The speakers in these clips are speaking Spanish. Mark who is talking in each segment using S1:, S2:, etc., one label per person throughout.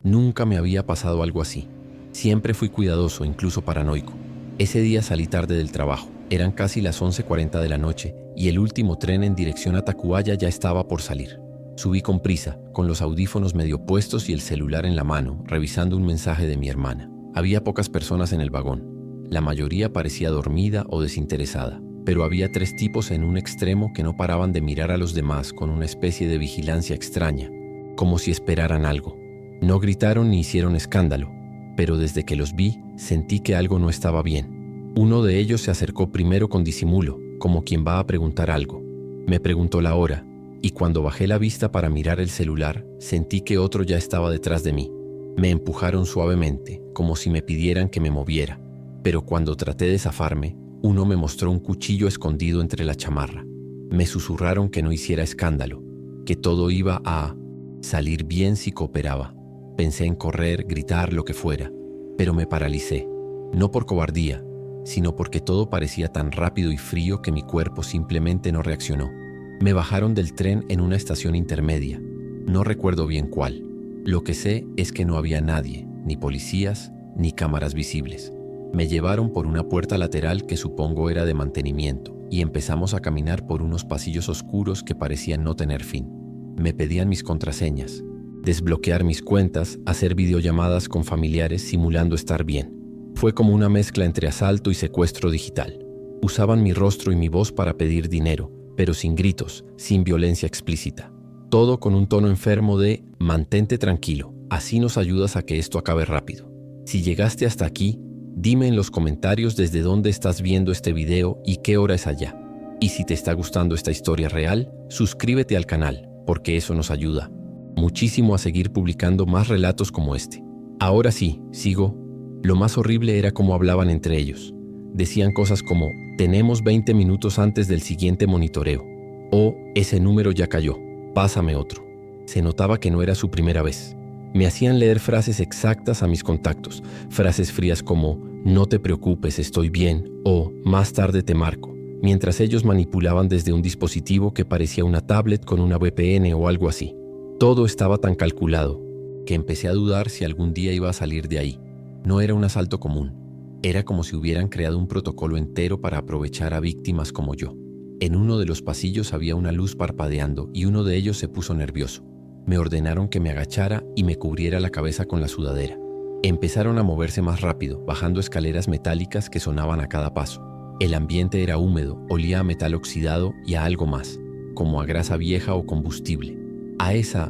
S1: Nunca me había pasado algo así. Siempre fui cuidadoso, incluso paranoico. Ese día salí tarde del trabajo. Eran casi las 11:40 de la noche y el último tren en dirección a Tacubaya ya estaba por salir. Subí con prisa, con los audífonos medio puestos y el celular en la mano, revisando un mensaje de mi hermana. Había pocas personas en el vagón. La mayoría parecía dormida o desinteresada, pero había 3 tipos en un extremo que no paraban de mirar a los demás con una especie de vigilancia extraña, como si esperaran algo. No gritaron ni hicieron escándalo, pero desde que los vi, sentí que algo no estaba bien. Uno de ellos se acercó primero con disimulo, como quien va a preguntar algo. Me preguntó la hora, y cuando bajé la vista para mirar el celular, sentí que otro ya estaba detrás de mí. Me empujaron suavemente, como si me pidieran que me moviera, pero cuando traté de zafarme, uno me mostró un cuchillo escondido entre la chamarra. Me susurraron que no hiciera escándalo, que todo iba a salir bien si cooperaba. Pensé en correr, gritar, lo que fuera, pero me paralicé, no por cobardía, sino porque todo parecía tan rápido y frío que mi cuerpo simplemente no reaccionó. Me bajaron del tren en una estación intermedia, no recuerdo bien cuál. Lo que sé es que no había nadie, ni policías, ni cámaras visibles. Me llevaron por una puerta lateral que supongo era de mantenimiento, y empezamos a caminar por unos pasillos oscuros que parecían no tener fin. Me pedían mis contraseñas, desbloquear mis cuentas, hacer videollamadas con familiares simulando estar bien. Fue como una mezcla entre asalto y secuestro digital. Usaban mi rostro y mi voz para pedir dinero, pero sin gritos, sin violencia explícita. Todo con un tono enfermo de «mantente tranquilo, así nos ayudas a que esto acabe rápido. Si llegaste hasta aquí, dime en los comentarios desde dónde estás viendo este video y qué hora es allá. Y si te está gustando esta historia real, suscríbete al canal, porque eso nos ayuda muchísimo a seguir publicando más relatos como este. Ahora sí, sigo. Lo más horrible era cómo hablaban entre ellos. Decían cosas como, tenemos 20 minutos antes del siguiente monitoreo. O, ese número ya cayó, pásame otro. Se notaba que no era su primera vez. Me hacían leer frases exactas a mis contactos, frases frías como, no te preocupes, estoy bien, o, más tarde te marco, mientras ellos manipulaban desde un dispositivo que parecía una tablet con una VPN o algo así. Todo estaba tan calculado que empecé a dudar si algún día iba a salir de ahí. No era un asalto común. Era como si hubieran creado un protocolo entero para aprovechar a víctimas como yo. En uno de los pasillos había una luz parpadeando y uno de ellos se puso nervioso. Me ordenaron que me agachara y me cubriera la cabeza con la sudadera. Empezaron a moverse más rápido, bajando escaleras metálicas que sonaban a cada paso. El ambiente era húmedo, olía a metal oxidado y a algo más, como a grasa vieja o combustible. A esa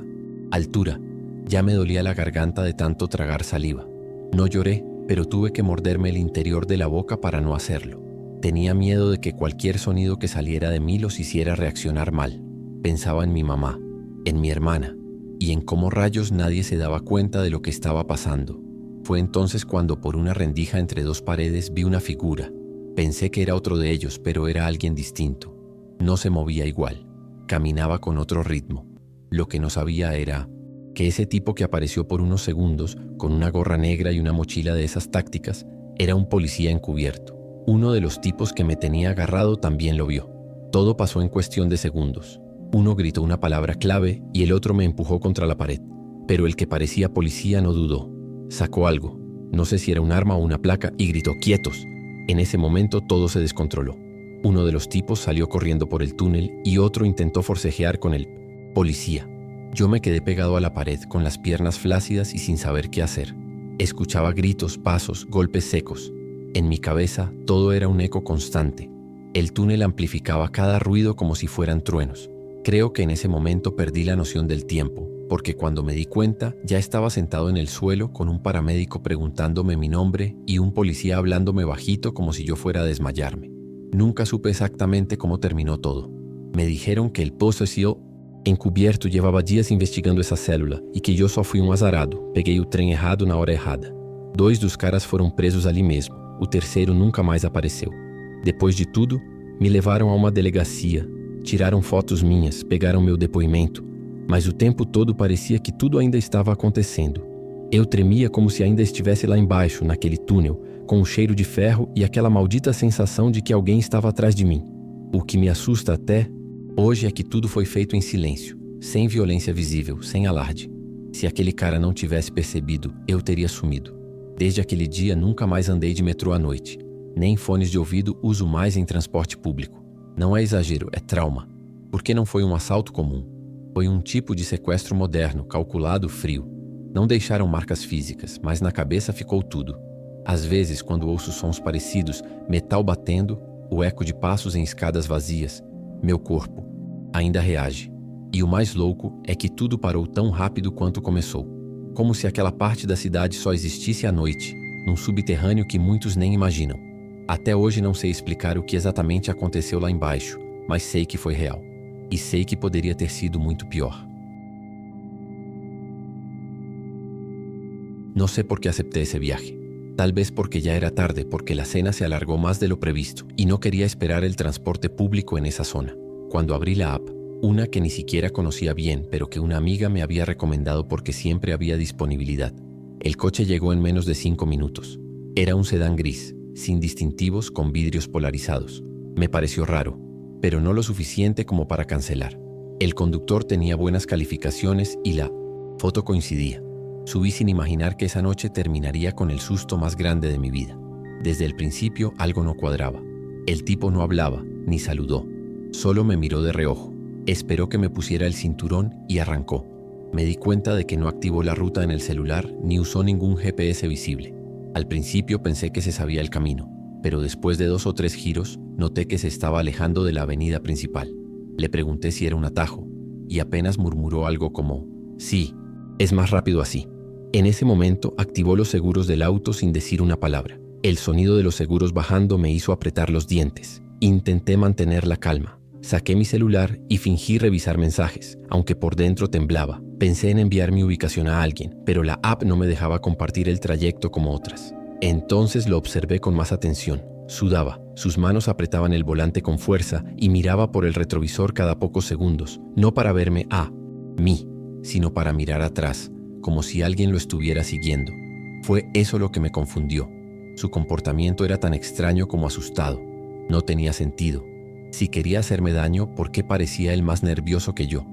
S1: altura, ya me dolía la garganta de tanto tragar saliva. No lloré, pero tuve que morderme el interior de la boca para no hacerlo. Tenía miedo de que cualquier sonido que saliera de mí los hiciera reaccionar mal. Pensaba en mi mamá, en mi hermana, y en cómo rayos nadie se daba cuenta de lo que estaba pasando. Fue entonces cuando por una rendija entre 2 paredes vi una figura. Pensé que era otro de ellos, pero era alguien distinto. No se movía igual, caminaba con otro ritmo. Lo que no sabía era que ese tipo que apareció por unos segundos, con una gorra negra y una mochila de esas tácticas, era un policía encubierto. Uno de los tipos que me tenía agarrado también lo vio. Todo pasó en cuestión de segundos. Uno gritó una palabra clave y el otro me empujó contra la pared. Pero el que parecía policía no dudó. Sacó algo, no sé si era un arma o una placa, y gritó «¡Quietos!». En ese momento todo se descontroló. Uno de los tipos salió corriendo por el túnel y otro intentó forcejear con el policía. Yo me quedé pegado a la pared con las piernas flácidas y sin saber qué hacer. Escuchaba gritos, pasos, golpes secos. En mi cabeza todo era un eco constante. El túnel amplificaba cada ruido como si fueran truenos. Creo que en ese momento perdí la noción del tiempo, porque cuando me di cuenta ya estaba sentado en el suelo con un paramédico preguntándome mi nombre y un policía hablándome bajito como si yo fuera a desmayarme. Nunca supe exactamente cómo terminó todo. Me dijeron que el possessor encubierto llevava dias investigando essa célula e que eu só fui um azarado, peguei o trem errado na hora errada. 2 dos caras foram presos ali mesmo, o terceiro nunca mais apareceu. Depois de tudo, me levaram a uma delegacia, tiraram fotos minhas, pegaram meu depoimento, mas o tempo todo parecia que tudo ainda estava acontecendo. Eu tremia como se ainda estivesse lá embaixo, naquele túnel, com o cheiro de ferro e aquela maldita sensação de que alguém estava atrás de mim. O que me assusta até hoje é que tudo foi feito em silêncio, sem violência visível, sem alarde. Se aquele cara não tivesse percebido, eu teria sumido. Desde aquele dia, nunca mais andei de metrô à noite. Nem fones de ouvido uso mais em transporte público. Não é exagero, é trauma. Porque não foi um assalto comum. Foi um tipo de sequestro moderno, calculado, frio. Não deixaram marcas físicas, mas na cabeça ficou tudo. Às vezes, quando ouço sons parecidos, metal batendo, o eco de passos em escadas vazias, meu corpo ainda reage. E o mais louco é que tudo parou tão rápido quanto começou. Como se aquela parte da cidade só existisse à noite, num subterrâneo que muitos nem imaginam. Até hoje não sei explicar o que exatamente aconteceu lá embaixo, mas sei que foi real. E sei que poderia ter sido muito pior. No sé por qué acepté ese viaje. Tal vez porque ya era tarde, porque la cena se alargó más de lo previsto y no quería esperar el transporte público en esa zona. Cuando abrí la app, una que ni siquiera conocía bien, pero que una amiga me había recomendado porque siempre había disponibilidad. El coche llegó en menos de 5 minutos. Era un sedán gris, sin distintivos, con vidrios polarizados. Me pareció raro, pero no lo suficiente como para cancelar. El conductor tenía buenas calificaciones y la foto coincidía. Subí sin imaginar que esa noche terminaría con el susto más grande de mi vida. Desde el principio algo no cuadraba. El tipo no hablaba, ni saludó. Solo me miró de reojo. Esperó que me pusiera el cinturón y arrancó. Me di cuenta de que no activó la ruta en el celular ni usó ningún GPS visible. Al principio pensé que se sabía el camino, pero después de 2 o 3 giros noté que se estaba alejando de la avenida principal. Le pregunté si era un atajo y apenas murmuró algo como, sí, es más rápido así. En ese momento activó los seguros del auto sin decir una palabra. El sonido de los seguros bajando me hizo apretar los dientes. Intenté mantener la calma. Saqué mi celular y fingí revisar mensajes, aunque por dentro temblaba. Pensé en enviar mi ubicación a alguien, pero la app no me dejaba compartir el trayecto como otras. Entonces lo observé con más atención. Sudaba, sus manos apretaban el volante con fuerza y miraba por el retrovisor cada pocos segundos, no para verme a mí, sino para mirar atrás, como si alguien lo estuviera siguiendo. Fue eso lo que me confundió. Su comportamiento era tan extraño como asustado. No tenía sentido. Si quería hacerme daño, ¿por qué parecía él más nervioso que yo?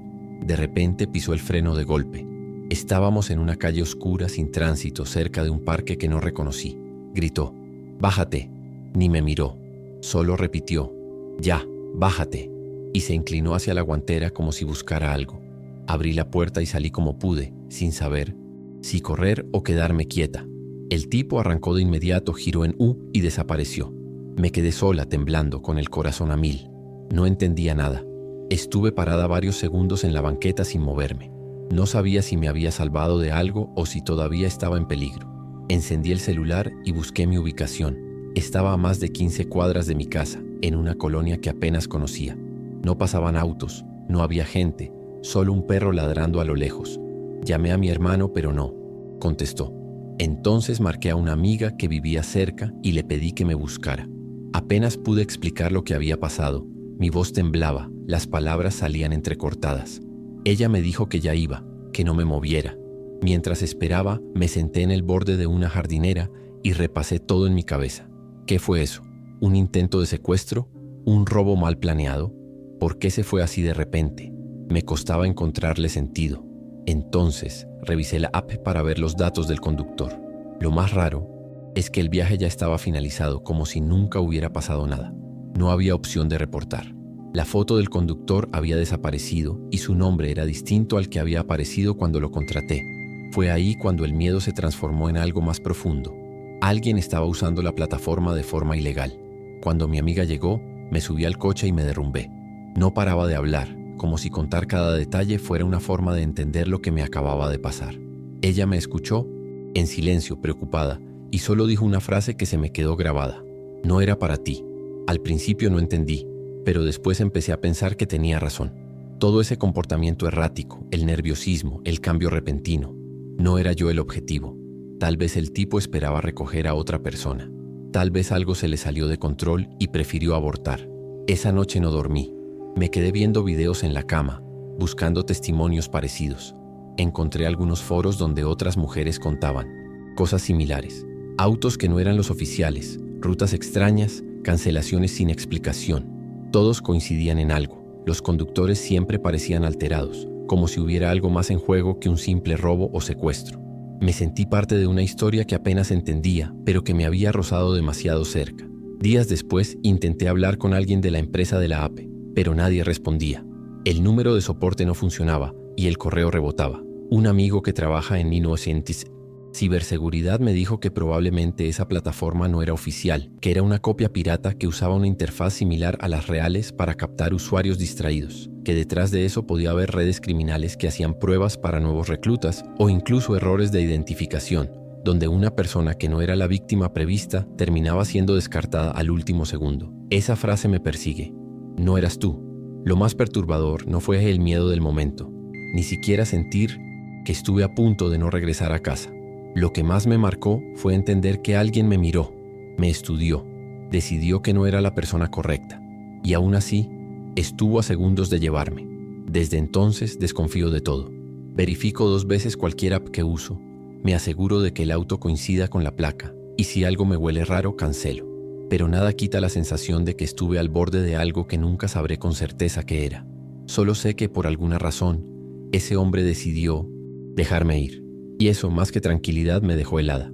S1: De repente pisó el freno de golpe. Estábamos en una calle oscura sin tránsito cerca de un parque que no reconocí. Gritó, «Bájate». Ni me miró. Solo repitió, «Ya, bájate». Y se inclinó hacia la guantera como si buscara algo. Abrí la puerta y salí como pude, sin saber si correr o quedarme quieta. El tipo arrancó de inmediato, giró en U y desapareció. Me quedé sola, temblando, con el corazón a 1000. No entendía nada. Estuve parada varios segundos en la banqueta sin moverme. No sabía si me había salvado de algo o si todavía estaba en peligro. Encendí el celular y busqué mi ubicación. Estaba a más de 15 cuadras de mi casa, en una colonia que apenas conocía. No pasaban autos, no había gente, solo un perro ladrando a lo lejos. Llamé a mi hermano, pero no contestó. Entonces marqué a una amiga que vivía cerca y le pedí que me buscara. Apenas pude explicar lo que había pasado. Mi voz temblaba, las palabras salían entrecortadas. Ella me dijo que ya iba, que no me moviera. Mientras esperaba, me senté en el borde de una jardinera y repasé todo en mi cabeza. ¿Qué fue eso? ¿Un intento de secuestro? ¿Un robo mal planeado? ¿Por qué se fue así de repente? Me costaba encontrarle sentido. Entonces, revisé la app para ver los datos del conductor. Lo más raro es que el viaje ya estaba finalizado, como si nunca hubiera pasado nada. No había opción de reportar. La foto del conductor había desaparecido y su nombre era distinto al que había aparecido cuando lo contraté. Fue ahí cuando el miedo se transformó en algo más profundo. Alguien estaba usando la plataforma de forma ilegal. Cuando mi amiga llegó, me subí al coche y me derrumbé. No paraba de hablar, como si contar cada detalle fuera una forma de entender lo que me acababa de pasar. Ella me escuchó, en silencio, preocupada, y solo dijo una frase que se me quedó grabada. No era para ti. Al principio no entendí, pero después empecé a pensar que tenía razón. Todo ese comportamiento errático, el nerviosismo, el cambio repentino. No era yo el objetivo. Tal vez el tipo esperaba recoger a otra persona. Tal vez algo se le salió de control y prefirió abortar. Esa noche no dormí. Me quedé viendo videos en la cama, buscando testimonios parecidos. Encontré algunos foros donde otras mujeres contaban cosas similares. Autos que no eran los oficiales, rutas extrañas, cancelaciones sin explicación. Todos coincidían en algo. Los conductores siempre parecían alterados. como si hubiera algo más en juego que un simple robo o secuestro. Me sentí parte de una historia que apenas entendía, pero que me había rozado demasiado cerca. Días después intenté hablar con alguien de la empresa de la APE, pero nadie respondía. El número de soporte no funcionaba y el correo rebotaba. Un amigo que trabaja en Innocentes Ciberseguridad me dijo que probablemente esa plataforma no era oficial, que era una copia pirata que usaba una interfaz similar a las reales para captar usuarios distraídos, que detrás de eso podía haber redes criminales que hacían pruebas para nuevos reclutas o incluso errores de identificación, donde una persona que no era la víctima prevista terminaba siendo descartada al último segundo. Esa frase me persigue. No eras tú. Lo más perturbador no fue el miedo del momento, ni siquiera sentir que estuve a punto de no regresar a casa. Lo que más me marcó fue entender que alguien me miró, me estudió, decidió que no era la persona correcta, y aún así estuvo a segundos de llevarme. Desde entonces desconfío de todo. Verifico 2 veces cualquier app que uso, me aseguro de que el auto coincida con la placa, y si algo me huele raro, cancelo. Pero nada quita la sensación de que estuve al borde de algo que nunca sabré con certeza qué era. Solo sé que por alguna razón, ese hombre decidió dejarme ir. Y eso, más que tranquilidad, me dejó helada.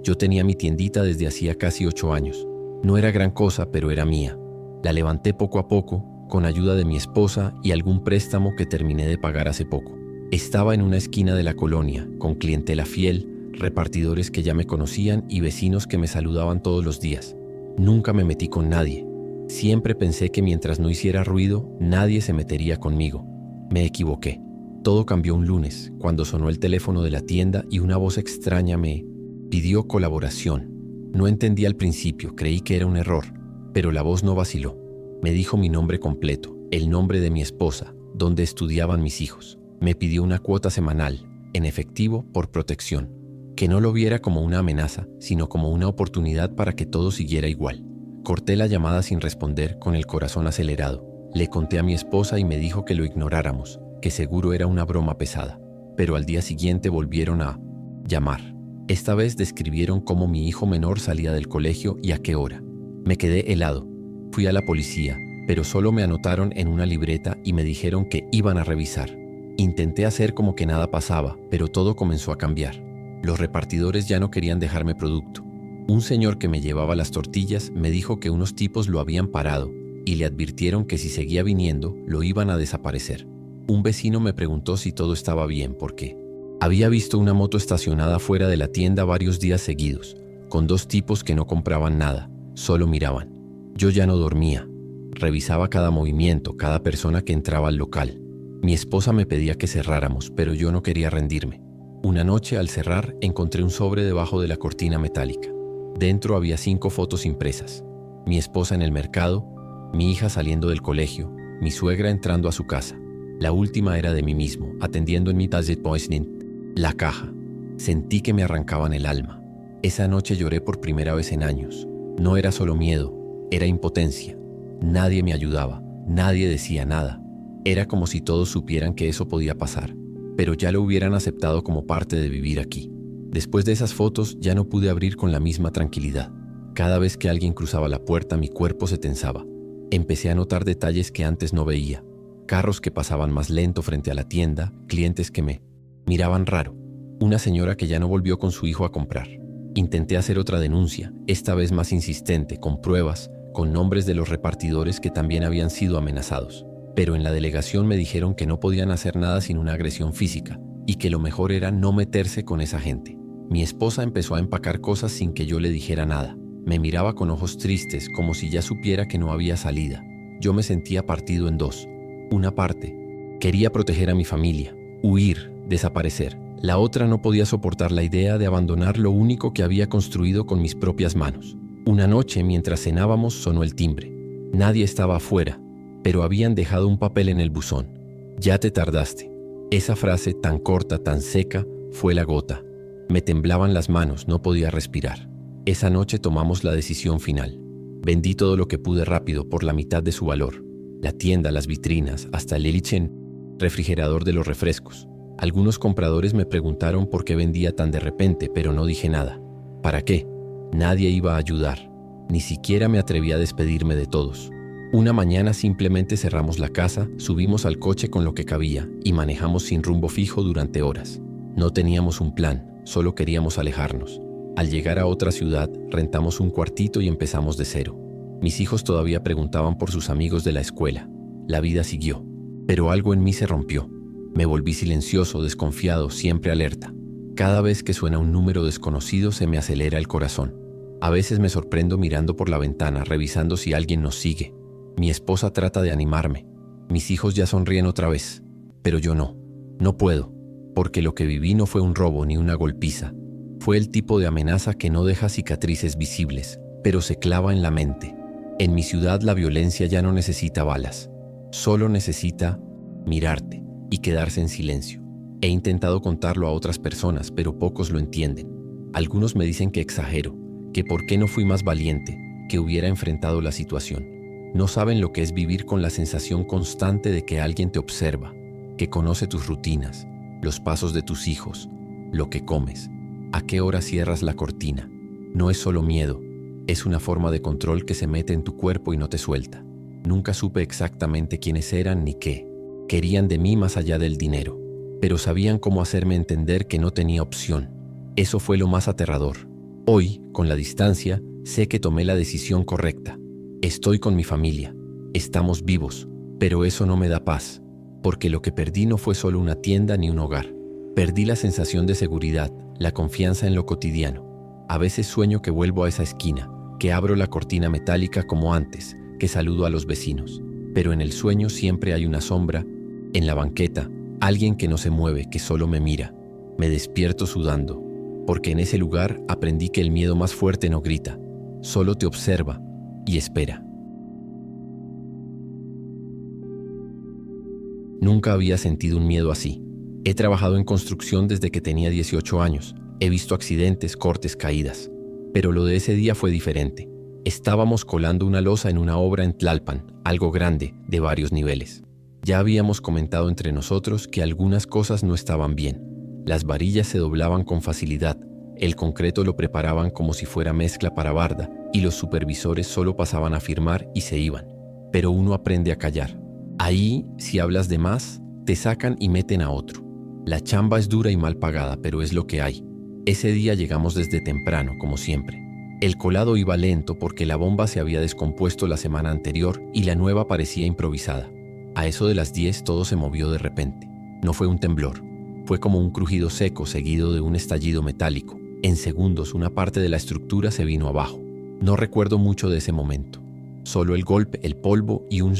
S1: Yo tenía mi tiendita desde hacía casi 8 años. No era gran cosa, pero era mía. La levanté poco a poco, con ayuda de mi esposa y algún préstamo que terminé de pagar hace poco. Estaba en una esquina de la colonia, con clientela fiel, repartidores que ya me conocían y vecinos que me saludaban todos los días. Nunca me metí con nadie. Siempre pensé que mientras no hiciera ruido, nadie se metería conmigo. Me equivoqué. Todo cambió un lunes, cuando sonó el teléfono de la tienda y una voz extraña me pidió colaboración. No entendí al principio, creí que era un error, pero la voz no vaciló. Me dijo mi nombre completo, el nombre de mi esposa, donde estudiaban mis hijos. Me pidió una cuota semanal, en efectivo, por protección. Que no lo viera como una amenaza, sino como una oportunidad para que todo siguiera igual. Corté la llamada sin responder, con el corazón acelerado. Le conté a mi esposa y me dijo que lo ignoráramos, que seguro era una broma pesada. Pero al día siguiente volvieron a llamar. Esta vez describieron cómo mi hijo menor salía del colegio y a qué hora. Me quedé helado. Fui a la policía, pero solo me anotaron en una libreta y me dijeron que iban a revisar. Intenté hacer como que nada pasaba, pero todo comenzó a cambiar. Los repartidores ya no querían dejarme producto. Un señor que me llevaba las tortillas me dijo que unos tipos lo habían parado y le advirtieron que si seguía viniendo, lo iban a desaparecer. Un vecino me preguntó si todo estaba bien porque había visto una moto estacionada fuera de la tienda varios días seguidos, con 2 tipos que no compraban nada, solo miraban. Yo ya no dormía. Revisaba cada movimiento, cada persona que entraba al local. Mi esposa me pedía que cerráramos, pero yo no quería rendirme. Una noche, al cerrar, encontré un sobre debajo de la cortina metálica. Dentro había 5 fotos impresas. Mi esposa en el mercado, mi hija saliendo del colegio, mi suegra entrando a su casa. La última era de mí mismo, atendiendo en mi Target Poisoning. La caja. Sentí que me arrancaban el alma. Esa noche lloré por primera vez en años. No era solo miedo, era impotencia. Nadie me ayudaba, nadie decía nada. Era como si todos supieran que eso podía pasar, pero ya lo hubieran aceptado como parte de vivir aquí. Después de esas fotos ya no pude abrir con la misma tranquilidad. Cada vez que alguien cruzaba la puerta mi cuerpo se tensaba. Empecé a notar detalles que antes no veía. Carros que pasaban más lento frente a la tienda, clientes que me miraban raro. Una señora que ya no volvió con su hijo a comprar. Intenté hacer otra denuncia, esta vez más insistente, con pruebas, con nombres de los repartidores que también habían sido amenazados. Pero en la delegación me dijeron que no podían hacer nada sin una agresión física y que lo mejor era no meterse con esa gente. Mi esposa empezó a empacar cosas sin que yo le dijera nada. Me miraba con ojos tristes, como si ya supiera que no había salida. Yo me sentía partido en 2. Una parte quería proteger a mi familia, huir, desaparecer. La otra no podía soportar la idea de abandonar lo único que había construido con mis propias manos. Una noche, mientras cenábamos, sonó el timbre. Nadie estaba afuera, pero habían dejado un papel en el buzón. Ya te tardaste. Esa frase tan corta, tan seca, fue la gota. Me temblaban las manos, no podía respirar. Esa noche tomamos la decisión final. Vendí todo lo que pude rápido por la mitad de su valor. La tienda, las vitrinas, hasta el Elichen, refrigerador de los refrescos. Algunos compradores me preguntaron por qué vendía tan de repente, pero no dije nada. ¿Para qué? Nadie iba a ayudar. Ni siquiera me atreví a despedirme de todos. Una mañana simplemente cerramos la casa, subimos al coche con lo que cabía y manejamos sin rumbo fijo durante horas. No teníamos un plan, solo queríamos alejarnos. Al llegar a otra ciudad, rentamos un cuartito y empezamos de cero. Mis hijos todavía preguntaban por sus amigos de la escuela. La vida siguió, pero algo en mí se rompió. Me volví silencioso, desconfiado, siempre alerta. Cada vez que suena un número desconocido se me acelera el corazón. A veces me sorprendo mirando por la ventana, revisando si alguien nos sigue. Mi esposa trata de animarme. Mis hijos ya sonríen otra vez, pero yo no. No puedo, porque lo que viví no fue un robo ni una golpiza. Fue el tipo de amenaza que no deja cicatrices visibles, pero se clava en la mente. En mi ciudad la violencia ya no necesita balas, solo necesita mirarte y quedarse en silencio. He intentado contarlo a otras personas, pero pocos lo entienden. Algunos me dicen que exagero, que por qué no fui más valiente, que hubiera enfrentado la situación. No saben lo que es vivir con la sensación constante de que alguien te observa, que conoce tus rutinas, los pasos de tus hijos, lo que comes, a qué hora cierras la cortina. No es solo miedo, es una forma de control que se mete en tu cuerpo y no te suelta. Nunca supe exactamente quiénes eran ni qué querían de mí más allá del dinero, pero sabían cómo hacerme entender que no tenía opción. Eso fue lo más aterrador. Hoy, con la distancia, sé que tomé la decisión correcta. Estoy con mi familia, estamos vivos, pero eso no me da paz, porque lo que perdí no fue solo una tienda ni un hogar. Perdí la sensación de seguridad, la confianza en lo cotidiano. A veces sueño que vuelvo a esa esquina, que abro la cortina metálica como antes, que saludo a los vecinos. Pero en el sueño siempre hay una sombra, en la banqueta, alguien que no se mueve, que solo me mira. Me despierto sudando, porque en ese lugar aprendí que el miedo más fuerte no grita, solo te observa y espera. Nunca había sentido un miedo así. He trabajado en construcción desde que tenía 18 años. He visto accidentes, cortes, caídas. Pero lo de ese día fue diferente. Estábamos colando una losa en una obra en Tlalpan, algo grande, de varios niveles. Ya habíamos comentado entre nosotros que algunas cosas no estaban bien. Las varillas se doblaban con facilidad, el concreto lo preparaban como si fuera mezcla para barda y los supervisores solo pasaban a firmar y se iban. Pero uno aprende a callar. Ahí, si hablas de más, te sacan y meten a otro. La chamba es dura y mal pagada, pero es lo que hay. Ese día llegamos desde temprano, como siempre. El colado iba lento porque la bomba se había descompuesto la semana anterior y la nueva parecía improvisada. A eso de las 10 todo se movió de repente. No fue un temblor, fue como un crujido seco seguido de un estallido metálico. En segundos una parte de la estructura se vino abajo. No recuerdo mucho de ese momento, solo el golpe, el polvo y un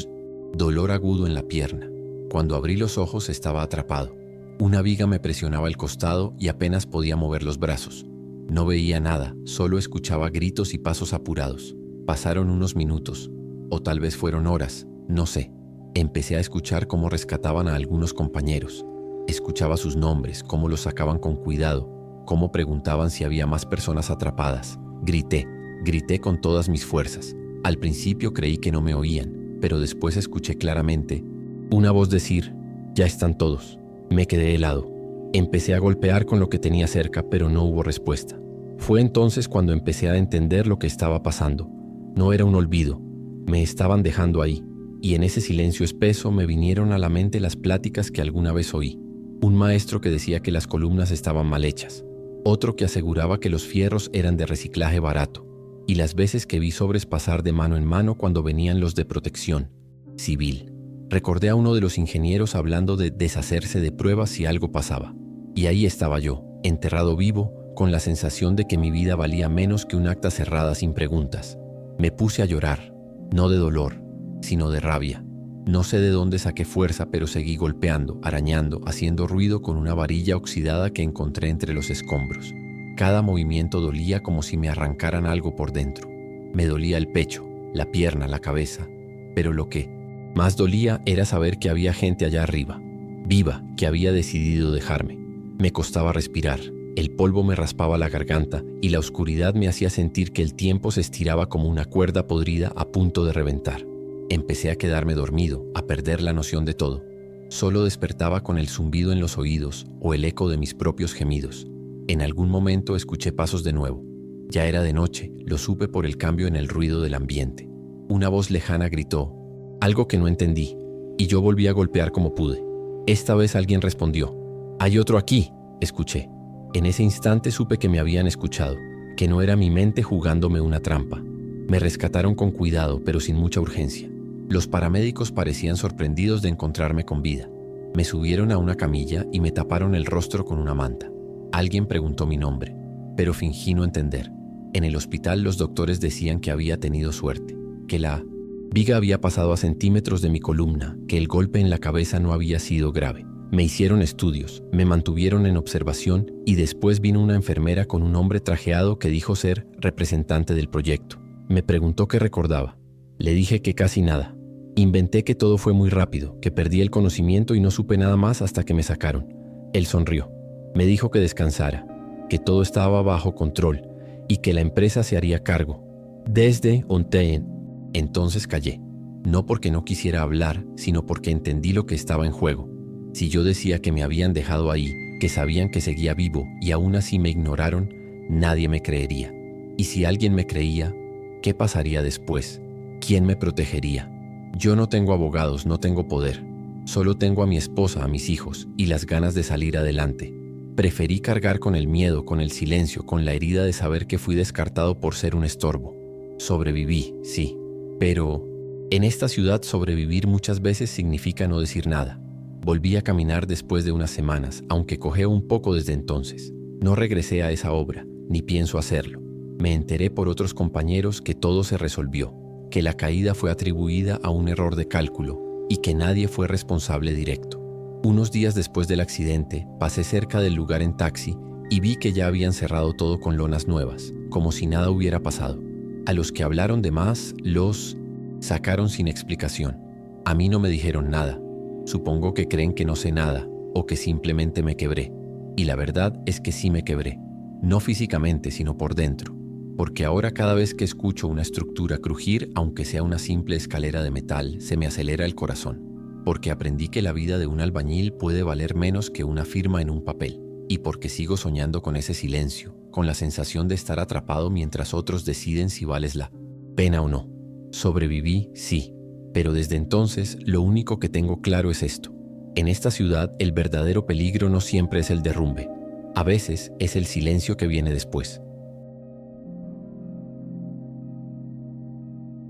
S1: dolor agudo en la pierna. Cuando abrí los ojos estaba atrapado. Una viga me presionaba el costado y apenas podía mover los brazos. No veía nada, solo escuchaba gritos y pasos apurados. Pasaron unos minutos, o tal vez fueron horas, no sé. Empecé a escuchar cómo rescataban a algunos compañeros. Escuchaba sus nombres, cómo los sacaban con cuidado, cómo preguntaban si había más personas atrapadas. Grité con todas mis fuerzas. Al principio creí que no me oían, pero después escuché claramente una voz decir, «Ya están todos». Me quedé helado. Empecé a golpear con lo que tenía cerca, pero no hubo respuesta. Fue entonces cuando empecé a entender lo que estaba pasando. No era un olvido, me estaban dejando ahí, y en ese silencio espeso me vinieron a la mente las pláticas que alguna vez oí. Un maestro que decía que las columnas estaban mal hechas, otro que aseguraba que los fierros eran de reciclaje barato, y las veces que vi sobres pasar de mano en mano cuando venían los de protección civil. Recordé a uno de los ingenieros hablando de deshacerse de pruebas si algo pasaba. Y ahí estaba yo, enterrado vivo, con la sensación de que mi vida valía menos que un acta cerrada sin preguntas. Me puse a llorar, no de dolor, sino de rabia. No sé de dónde saqué fuerza, pero seguí golpeando, arañando, haciendo ruido con una varilla oxidada que encontré entre los escombros. Cada movimiento dolía como si me arrancaran algo por dentro. Me dolía el pecho, la pierna, la cabeza, pero lo que más dolía era saber que había gente allá arriba, viva, que había decidido dejarme. Me costaba respirar, el polvo me raspaba la garganta y la oscuridad me hacía sentir que el tiempo se estiraba como una cuerda podrida a punto de reventar. Empecé a quedarme dormido, a perder la noción de todo. Solo despertaba con el zumbido en los oídos o el eco de mis propios gemidos. En algún momento escuché pasos de nuevo. Ya era de noche, lo supe por el cambio en el ruido del ambiente. Una voz lejana gritó, algo que no entendí, y yo volví a golpear como pude. Esta vez alguien respondió. «Hay otro aquí», escuché. En ese instante supe que me habían escuchado, que no era mi mente jugándome una trampa. Me rescataron con cuidado, pero sin mucha urgencia. Los paramédicos parecían sorprendidos de encontrarme con vida. Me subieron a una camilla y me taparon el rostro con una manta. Alguien preguntó mi nombre, pero fingí no entender. En el hospital los doctores decían que había tenido suerte, que la viga había pasado a centímetros de mi columna, que el golpe en la cabeza no había sido grave. Me hicieron estudios, me mantuvieron en observación y después vino una enfermera con un hombre trajeado que dijo ser representante del proyecto. Me preguntó qué recordaba. Le dije que casi nada. Inventé que todo fue muy rápido, que perdí el conocimiento y no supe nada más hasta que me sacaron. Él sonrió. Me dijo que descansara, que todo estaba bajo control y que la empresa se haría cargo. Desde Ontaien. Entonces callé. No porque no quisiera hablar, sino porque entendí lo que estaba en juego. Si yo decía que me habían dejado ahí, que sabían que seguía vivo y aún así me ignoraron, nadie me creería. Y si alguien me creía, ¿qué pasaría después? ¿Quién me protegería? Yo no tengo abogados, no tengo poder. Solo tengo a mi esposa, a mis hijos y las ganas de salir adelante. Preferí cargar con el miedo, con el silencio, con la herida de saber que fui descartado por ser un estorbo. Sobreviví, sí, pero en esta ciudad sobrevivir muchas veces significa no decir nada. Volví a caminar después de unas semanas, aunque cojeo un poco desde entonces. No regresé a esa obra, ni pienso hacerlo. Me enteré por otros compañeros que todo se resolvió, que la caída fue atribuida a un error de cálculo y que nadie fue responsable directo. Unos días después del accidente, pasé cerca del lugar en taxi y vi que ya habían cerrado todo con lonas nuevas, como si nada hubiera pasado. A los que hablaron de más, los sacaron sin explicación. A mí no me dijeron nada. Supongo que creen que no sé nada o que simplemente me quebré. Y la verdad es que sí me quebré. No físicamente, sino por dentro. Porque ahora cada vez que escucho una estructura crujir, aunque sea una simple escalera de metal, se me acelera el corazón. Porque aprendí que la vida de un albañil puede valer menos que una firma en un papel. Y porque sigo soñando con ese silencio, con la sensación de estar atrapado mientras otros deciden si vales la pena o no. Sobreviví, sí. Pero desde entonces, lo único que tengo claro es esto. En esta ciudad, el verdadero peligro no siempre es el derrumbe. A veces es el silencio que viene después.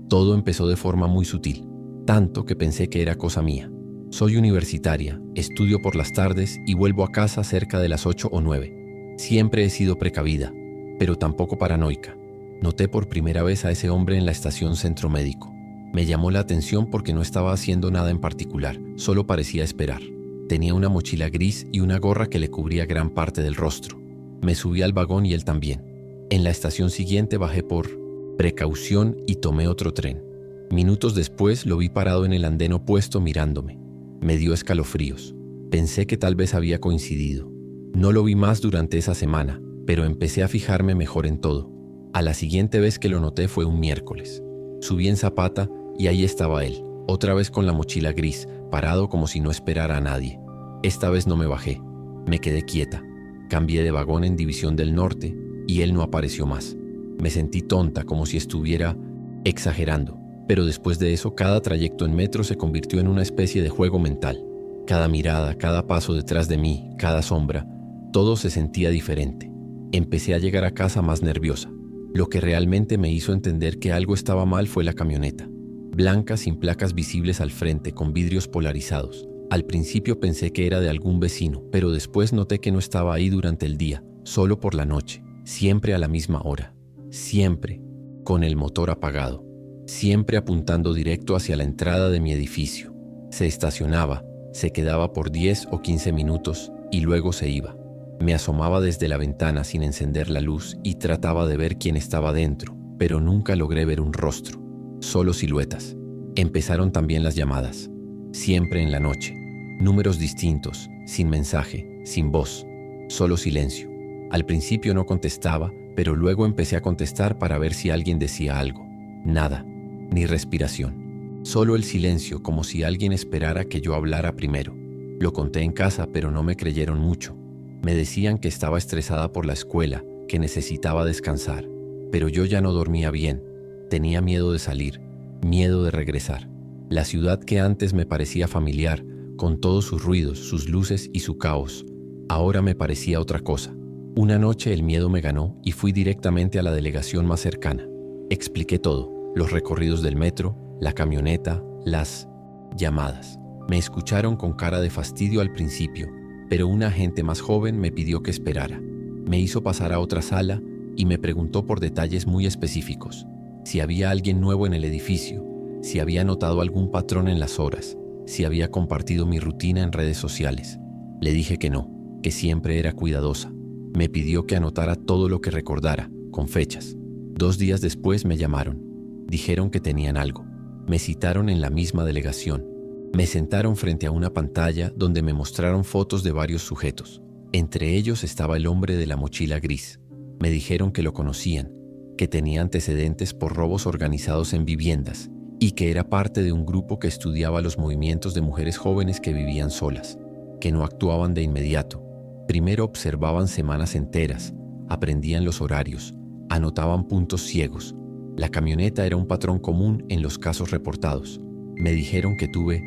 S1: Todo empezó de forma muy sutil, tanto que pensé que era cosa mía. Soy universitaria, estudio por las tardes y vuelvo a casa cerca de las 8 o 9. Siempre he sido precavida, pero tampoco paranoica. Noté por primera vez a ese hombre en la estación centro médico. Me llamó la atención porque no estaba haciendo nada en particular, solo parecía esperar. Tenía una mochila gris y una gorra que le cubría gran parte del rostro. Me subí al vagón y él también. En la estación siguiente bajé por precaución y tomé otro tren. Minutos después lo vi parado en el andén opuesto mirándome. Me dio escalofríos. Pensé que tal vez había coincidido. No lo vi más durante esa semana, pero empecé a fijarme mejor en todo. A la siguiente vez que lo noté fue un miércoles. Subí en Zapata y ahí estaba él, otra vez con la mochila gris, parado como si no esperara a nadie. Esta vez no me bajé, me quedé quieta. Cambié de vagón en División del Norte y él no apareció más. Me sentí tonta, como si estuviera exagerando, pero después de eso cada trayecto en metro se convirtió en una especie de juego mental. Cada mirada, cada paso detrás de mí, cada sombra, todo se sentía diferente. Empecé a llegar a casa más nerviosa. Lo que realmente me hizo entender que algo estaba mal fue la camioneta. Blanca, sin placas visibles al frente, con vidrios polarizados. Al principio pensé que era de algún vecino, pero después noté que no estaba ahí durante el día, solo por la noche, siempre a la misma hora. Siempre con el motor apagado. Siempre apuntando directo hacia la entrada de mi edificio. Se estacionaba, se quedaba por 10 o 15 minutos y luego se iba. Me asomaba desde la ventana sin encender la luz y trataba de ver quién estaba dentro, pero nunca logré ver un rostro, solo siluetas. Empezaron también las llamadas, siempre en la noche. Números distintos, sin mensaje, sin voz, solo silencio. Al principio no contestaba, pero luego empecé a contestar para ver si alguien decía algo. Nada, ni respiración. Solo el silencio, como si alguien esperara que yo hablara primero. Lo conté en casa, pero no me creyeron mucho. Me decían que estaba estresada por la escuela, que necesitaba descansar, pero yo ya no dormía bien. Tenía miedo de salir, miedo de regresar. La ciudad que antes me parecía familiar, con todos sus ruidos, sus luces y su caos, ahora me parecía otra cosa. Una noche el miedo me ganó y fui directamente a la delegación más cercana. Expliqué todo, los recorridos del metro, la camioneta, las llamadas. Me escucharon con cara de fastidio al principio, pero un agente más joven me pidió que esperara. Me hizo pasar a otra sala y me preguntó por detalles muy específicos. Si había alguien nuevo en el edificio, si había notado algún patrón en las horas, si había compartido mi rutina en redes sociales. Le dije que no, que siempre era cuidadosa. Me pidió que anotara todo lo que recordara, con fechas. 2 días después me llamaron. Dijeron que tenían algo. Me citaron en la misma delegación. Me sentaron frente a una pantalla donde me mostraron fotos de varios sujetos. Entre ellos estaba el hombre de la mochila gris. Me dijeron que lo conocían, que tenía antecedentes por robos organizados en viviendas y que era parte de un grupo que estudiaba los movimientos de mujeres jóvenes que vivían solas, que no actuaban de inmediato. Primero observaban semanas enteras, aprendían los horarios, anotaban puntos ciegos. La camioneta era un patrón común en los casos reportados. Me dijeron que tuve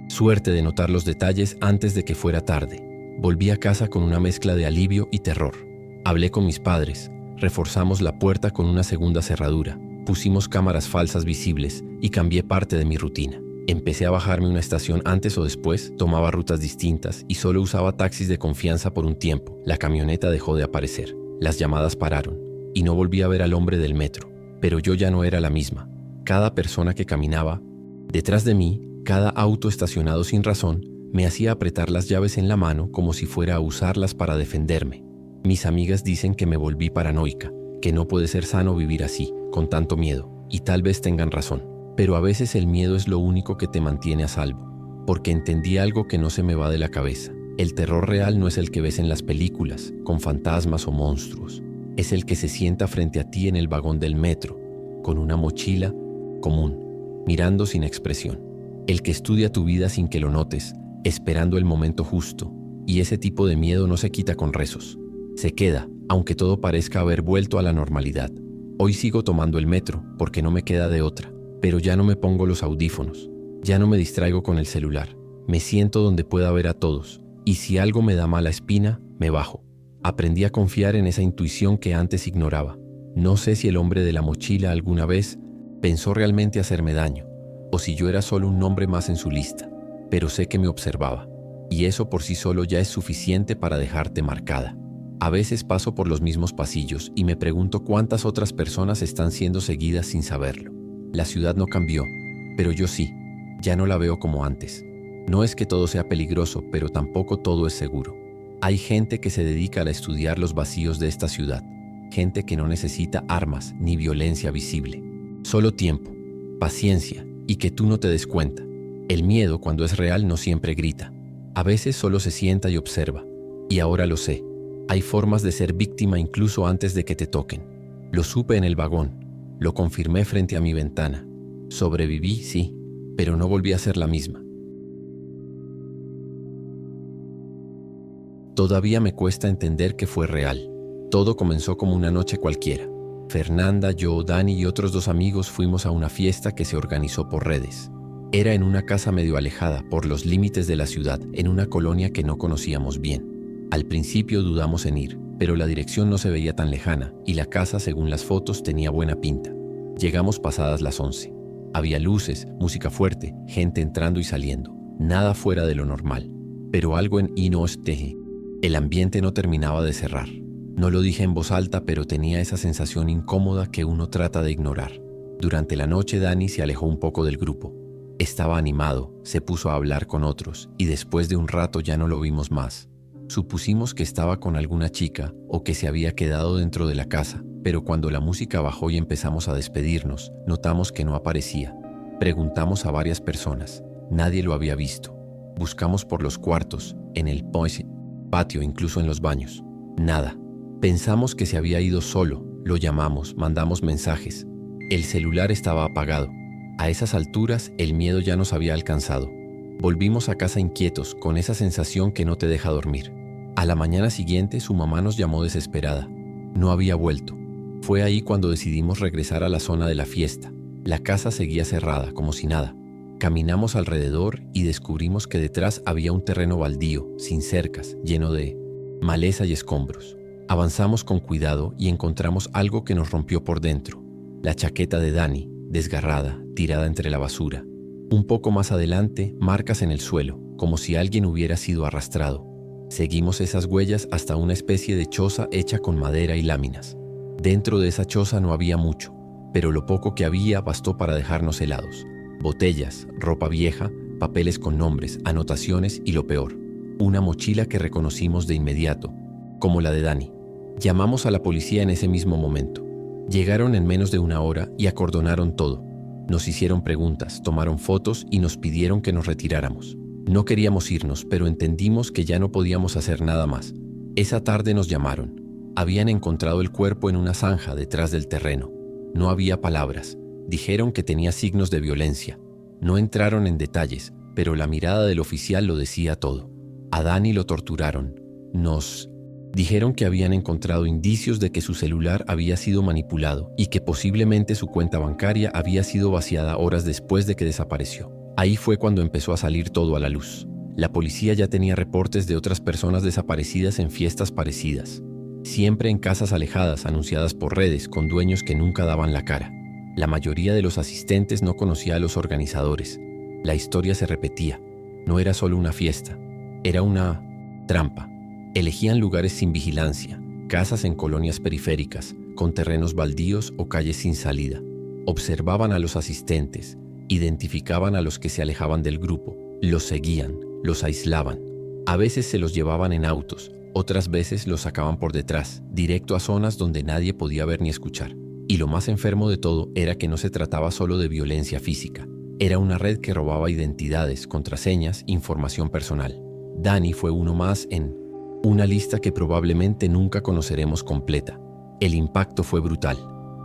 S1: suerte de notar los detalles antes de que fuera tarde. Volví a casa con una mezcla de alivio y terror. Hablé con mis padres, reforzamos la puerta con una segunda cerradura, pusimos cámaras falsas visibles y cambié parte de mi rutina. Empecé a bajarme una estación antes o después, tomaba rutas distintas y solo usaba taxis de confianza por un tiempo. La camioneta dejó de aparecer, las llamadas pararon y no volví a ver al hombre del metro. Pero yo ya no era la misma. Cada persona que caminaba detrás de mí, cada auto estacionado sin razón, me hacía apretar las llaves en la mano como si fuera a usarlas para defenderme. Mis amigas dicen que me volví paranoica, que no puede ser sano vivir así, con tanto miedo, y tal vez tengan razón. Pero a veces el miedo es lo único que te mantiene a salvo, porque entendí algo que no se me va de la cabeza. El terror real no es el que ves en las películas, con fantasmas o monstruos. Es el que se sienta frente a ti en el vagón del metro, con una mochila común, mirando sin expresión. El que estudia tu vida sin que lo notes, esperando el momento justo. Y ese tipo de miedo no se quita con rezos. Se queda, aunque todo parezca haber vuelto a la normalidad. Hoy sigo tomando el metro, porque no me queda de otra. Pero ya no me pongo los audífonos. Ya no me distraigo con el celular. Me siento donde pueda ver a todos. Y si algo me da mala espina, me bajo. Aprendí a confiar en esa intuición que antes ignoraba. No sé si el hombre de la mochila alguna vez pensó realmente hacerme daño, o si yo era solo un nombre más en su lista, pero sé que me observaba, y eso por sí solo ya es suficiente para dejarte marcada. A veces paso por los mismos pasillos y me pregunto cuántas otras personas están siendo seguidas sin saberlo. La ciudad no cambió, pero yo sí, ya no la veo como antes. No es que todo sea peligroso, pero tampoco todo es seguro. Hay gente que se dedica a estudiar los vacíos de esta ciudad, gente que no necesita armas ni violencia visible. Solo tiempo, paciencia y que tú no te des cuenta. El miedo, cuando es real, no siempre grita. A veces solo se sienta y observa. Y ahora lo sé. Hay formas de ser víctima incluso antes de que te toquen. Lo supe en el vagón. Lo confirmé frente a mi ventana. Sobreviví, sí, pero no volví a ser la misma. Todavía me cuesta entender que fue real. Todo comenzó como una noche cualquiera. Fernanda, yo, Dani y otros 2 amigos fuimos a una fiesta que se organizó por redes. Era en una casa medio alejada por los límites de la ciudad, en una colonia que no conocíamos bien. Al principio dudamos en ir, pero la dirección no se veía tan lejana y la casa, según las fotos, tenía buena pinta. Llegamos pasadas las 11. Había luces, música fuerte, gente entrando y saliendo. Nada fuera de lo normal. Pero algo en Inosteje. El ambiente no terminaba de cerrar. No lo dije en voz alta, pero tenía esa sensación incómoda que uno trata de ignorar. Durante la noche Dani se alejó un poco del grupo. Estaba animado, se puso a hablar con otros y después de un rato ya no lo vimos más. Supusimos que estaba con alguna chica o que se había quedado dentro de la casa, pero cuando la música bajó y empezamos a despedirnos, notamos que no aparecía. Preguntamos a varias personas. Nadie lo había visto. Buscamos por los cuartos, en el patio, incluso en los baños. Nada. Pensamos que se había ido solo. Lo llamamos, mandamos mensajes. El celular estaba apagado. A esas alturas, el miedo ya nos había alcanzado. Volvimos a casa inquietos, con esa sensación que no te deja dormir. A la mañana siguiente, su mamá nos llamó desesperada. No había vuelto. Fue ahí cuando decidimos regresar a la zona de la fiesta. La casa seguía cerrada, como si nada. Caminamos alrededor y descubrimos que detrás había un terreno baldío, sin cercas, lleno de maleza y escombros. Avanzamos con cuidado y encontramos algo que nos rompió por dentro. La chaqueta de Dani, desgarrada, tirada entre la basura. Un poco más adelante, marcas en el suelo, como si alguien hubiera sido arrastrado. Seguimos esas huellas hasta una especie de choza hecha con madera y láminas. Dentro de esa choza no había mucho, pero lo poco que había bastó para dejarnos helados. Botellas, ropa vieja, papeles con nombres, anotaciones y lo peor, una mochila que reconocimos de inmediato, como la de Dani. Llamamos a la policía en ese mismo momento. Llegaron en menos de una hora y acordonaron todo. Nos hicieron preguntas, tomaron fotos y nos pidieron que nos retiráramos. No queríamos irnos, pero entendimos que ya no podíamos hacer nada más. Esa tarde nos llamaron. Habían encontrado el cuerpo en una zanja detrás del terreno. No había palabras. Dijeron que tenía signos de violencia. No entraron en detalles, pero la mirada del oficial lo decía todo. A Dani lo torturaron. Nos dijeron que habían encontrado indicios de que su celular había sido manipulado y que posiblemente su cuenta bancaria había sido vaciada horas después de que desapareció. Ahí fue cuando empezó a salir todo a la luz. La policía ya tenía reportes de otras personas desaparecidas en fiestas parecidas. Siempre en casas alejadas, anunciadas por redes, con dueños que nunca daban la cara. La mayoría de los asistentes no conocía a los organizadores. La historia se repetía. No era solo una fiesta, era una trampa. Elegían lugares sin vigilancia, casas en colonias periféricas, con terrenos baldíos o calles sin salida. Observaban a los asistentes, identificaban a los que se alejaban del grupo, los seguían, los aislaban. A veces se los llevaban en autos, otras veces los sacaban por detrás, directo a zonas donde nadie podía ver ni escuchar. Y lo más enfermo de todo era que no se trataba solo de violencia física. Era una red que robaba identidades, contraseñas, información personal. Dani fue uno más en una lista que probablemente nunca conoceremos completa. El impacto fue brutal.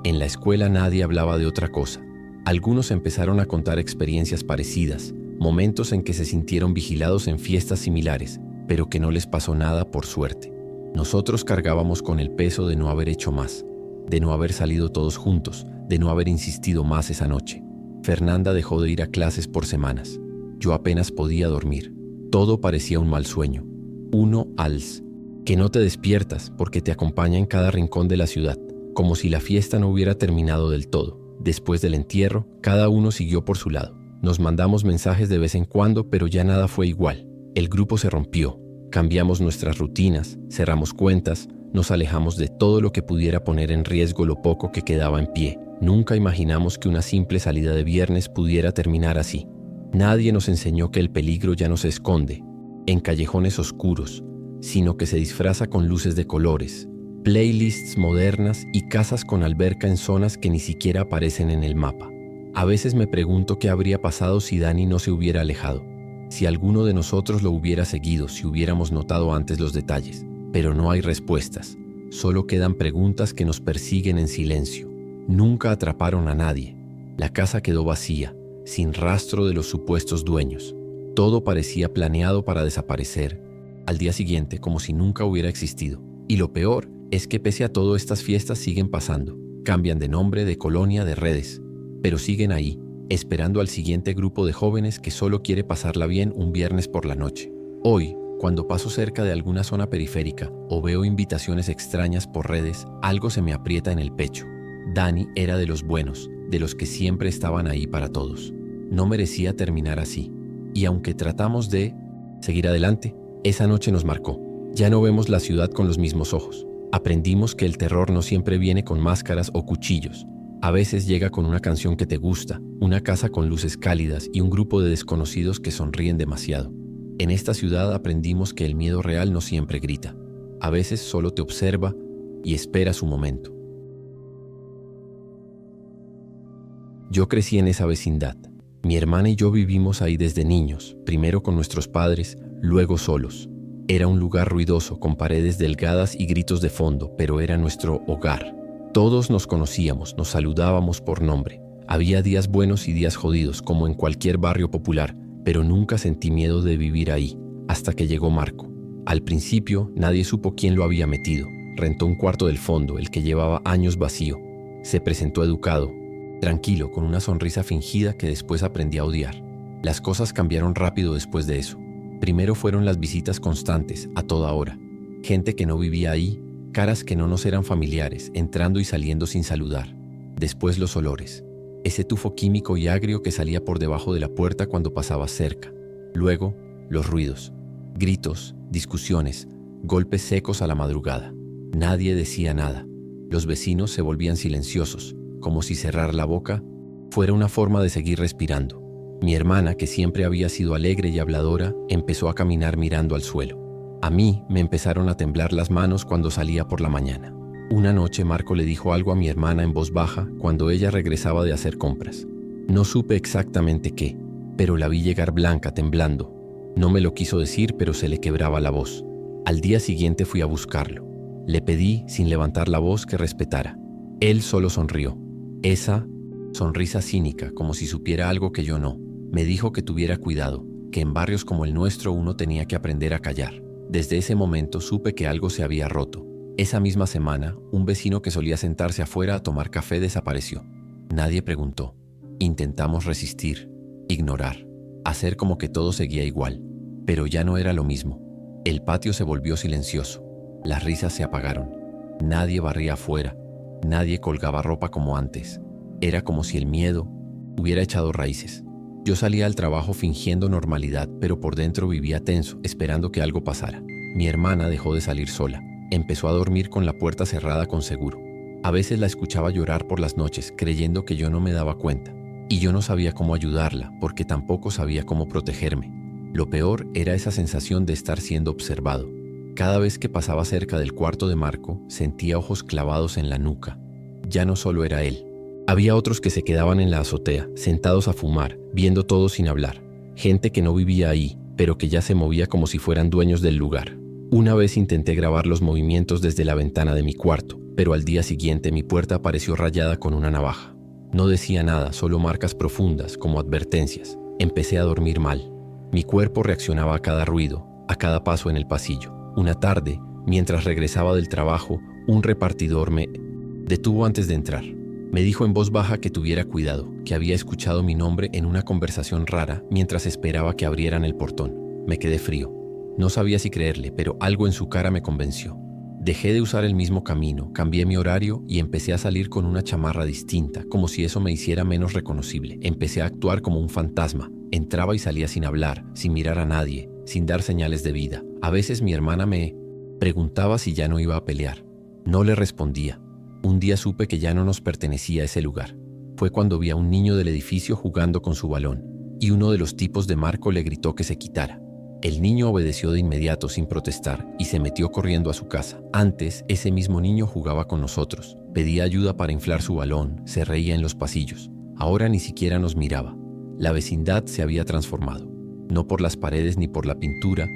S1: En la escuela nadie hablaba de otra cosa. Algunos empezaron a contar experiencias parecidas, momentos en que se sintieron vigilados en fiestas similares, pero que no les pasó nada por suerte. Nosotros cargábamos con el peso de no haber hecho más, de no haber salido todos juntos, de no haber insistido más esa noche. Fernanda dejó de ir a clases por semanas. Yo apenas podía dormir. Todo parecía un mal sueño. Uno als, que no te despiertas porque te acompaña en cada rincón de la ciudad, como si la fiesta no hubiera terminado del todo. Después del entierro, cada uno siguió por su lado. Nos mandamos mensajes de vez en cuando, pero ya nada fue igual. El grupo se rompió. Cambiamos nuestras rutinas, cerramos cuentas, nos alejamos de todo lo que pudiera poner en riesgo lo poco que quedaba en pie. Nunca imaginamos que una simple salida de viernes pudiera terminar así. Nadie nos enseñó que el peligro ya no se esconde en callejones oscuros, sino que se disfraza con luces de colores, playlists modernas y casas con alberca en zonas que ni siquiera aparecen en el mapa. A veces me pregunto qué habría pasado si Dani no se hubiera alejado, si alguno de nosotros lo hubiera seguido, si hubiéramos notado antes los detalles. Pero no hay respuestas, solo quedan preguntas que nos persiguen en silencio. Nunca atraparon a nadie. La casa quedó vacía, sin rastro de los supuestos dueños. Todo parecía planeado para desaparecer al día siguiente, como si nunca hubiera existido. Y lo peor es que pese a todo, estas fiestas siguen pasando. Cambian de nombre, de colonia, de redes, pero siguen ahí, esperando al siguiente grupo de jóvenes que solo quiere pasarla bien un viernes por la noche. Hoy, cuando paso cerca de alguna zona periférica o veo invitaciones extrañas por redes, algo se me aprieta en el pecho. Dani era de los buenos, de los que siempre estaban ahí para todos. No merecía terminar así. Y aunque tratamos de seguir adelante, esa noche nos marcó. Ya no vemos la ciudad con los mismos ojos. Aprendimos que el terror no siempre viene con máscaras o cuchillos. A veces llega con una canción que te gusta, una casa con luces cálidas y un grupo de desconocidos que sonríen demasiado. En esta ciudad aprendimos que el miedo real no siempre grita. A veces solo te observa y espera su momento. Yo crecí en esa vecindad. Mi hermana y yo vivimos ahí desde niños, primero con nuestros padres, luego solos. Era un lugar ruidoso, con paredes delgadas y gritos de fondo, pero era nuestro hogar. Todos nos conocíamos, nos saludábamos por nombre. Había días buenos y días jodidos, como en cualquier barrio popular, pero nunca sentí miedo de vivir ahí, hasta que llegó Marco. Al principio, nadie supo quién lo había metido. Rentó un cuarto del fondo, el que llevaba años vacío. Se presentó educado, tranquilo, con una sonrisa fingida que después aprendí a odiar. Las cosas cambiaron rápido después de eso. Primero fueron las visitas constantes, a toda hora. Gente que no vivía ahí, caras que no nos eran familiares, entrando y saliendo sin saludar. Después los olores. Ese tufo químico y agrio que salía por debajo de la puerta cuando pasabas cerca. Luego, los ruidos. Gritos, discusiones, golpes secos a la madrugada. Nadie decía nada. Los vecinos se volvían silenciosos, como si cerrar la boca fuera una forma de seguir respirando. Mi hermana, que siempre había sido alegre y habladora, empezó a caminar mirando al suelo. A mí me empezaron a temblar las manos cuando salía por la mañana. Una noche Marco le dijo algo a mi hermana en voz baja cuando ella regresaba de hacer compras. No supe exactamente qué, pero la vi llegar blanca, temblando. No me lo quiso decir, pero se le quebraba la voz. Al día siguiente fui a buscarlo. Le pedí, sin levantar la voz, que respetara. Él solo sonrió. Esa sonrisa cínica, como si supiera algo que yo no. Me dijo que tuviera cuidado, que en barrios como el nuestro uno tenía que aprender a callar. Desde ese momento supe que algo se había roto. Esa misma semana, un vecino que solía sentarse afuera a tomar café desapareció. Nadie preguntó. Intentamos resistir, ignorar, hacer como que todo seguía igual. Pero ya no era lo mismo. El patio se volvió silencioso. Las risas se apagaron. Nadie barría afuera. Nadie colgaba ropa como antes. Era como si el miedo hubiera echado raíces. Yo salía al trabajo fingiendo normalidad, pero por dentro vivía tenso, esperando que algo pasara. Mi hermana dejó de salir sola. Empezó a dormir con la puerta cerrada con seguro. A veces la escuchaba llorar por las noches, creyendo que yo no me daba cuenta. Y yo no sabía cómo ayudarla, porque tampoco sabía cómo protegerme. Lo peor era esa sensación de estar siendo observado. Cada vez que pasaba cerca del cuarto de Marco, sentía ojos clavados en la nuca. Ya no solo era él. Había otros que se quedaban en la azotea, sentados a fumar, viendo todo sin hablar. Gente que no vivía ahí, pero que ya se movía como si fueran dueños del lugar. Una vez intenté grabar los movimientos desde la ventana de mi cuarto, pero al día siguiente mi puerta apareció rayada con una navaja. No decía nada, solo marcas profundas, como advertencias. Empecé a dormir mal. Mi cuerpo reaccionaba a cada ruido, a cada paso en el pasillo. Una tarde, mientras regresaba del trabajo, un repartidor me detuvo antes de entrar. Me dijo en voz baja que tuviera cuidado, que había escuchado mi nombre en una conversación rara mientras esperaba que abrieran el portón. Me quedé frío. No sabía si creerle, pero algo en su cara me convenció. Dejé de usar el mismo camino, cambié mi horario y empecé a salir con una chamarra distinta, como si eso me hiciera menos reconocible. Empecé a actuar como un fantasma. Entraba y salía sin hablar, sin mirar a nadie, sin dar señales de vida. A veces mi hermana me preguntaba si ya no iba a pelear. No le respondía. Un día supe que ya no nos pertenecía ese lugar. Fue cuando vi a un niño del edificio jugando con su balón, y uno de los tipos de Marco le gritó que se quitara. El niño obedeció de inmediato sin protestar y se metió corriendo a su casa. Antes, ese mismo niño jugaba con nosotros, pedía ayuda para inflar su balón, se reía en los pasillos. Ahora ni siquiera nos miraba. La vecindad se había transformado, no por las paredes ni por la pintura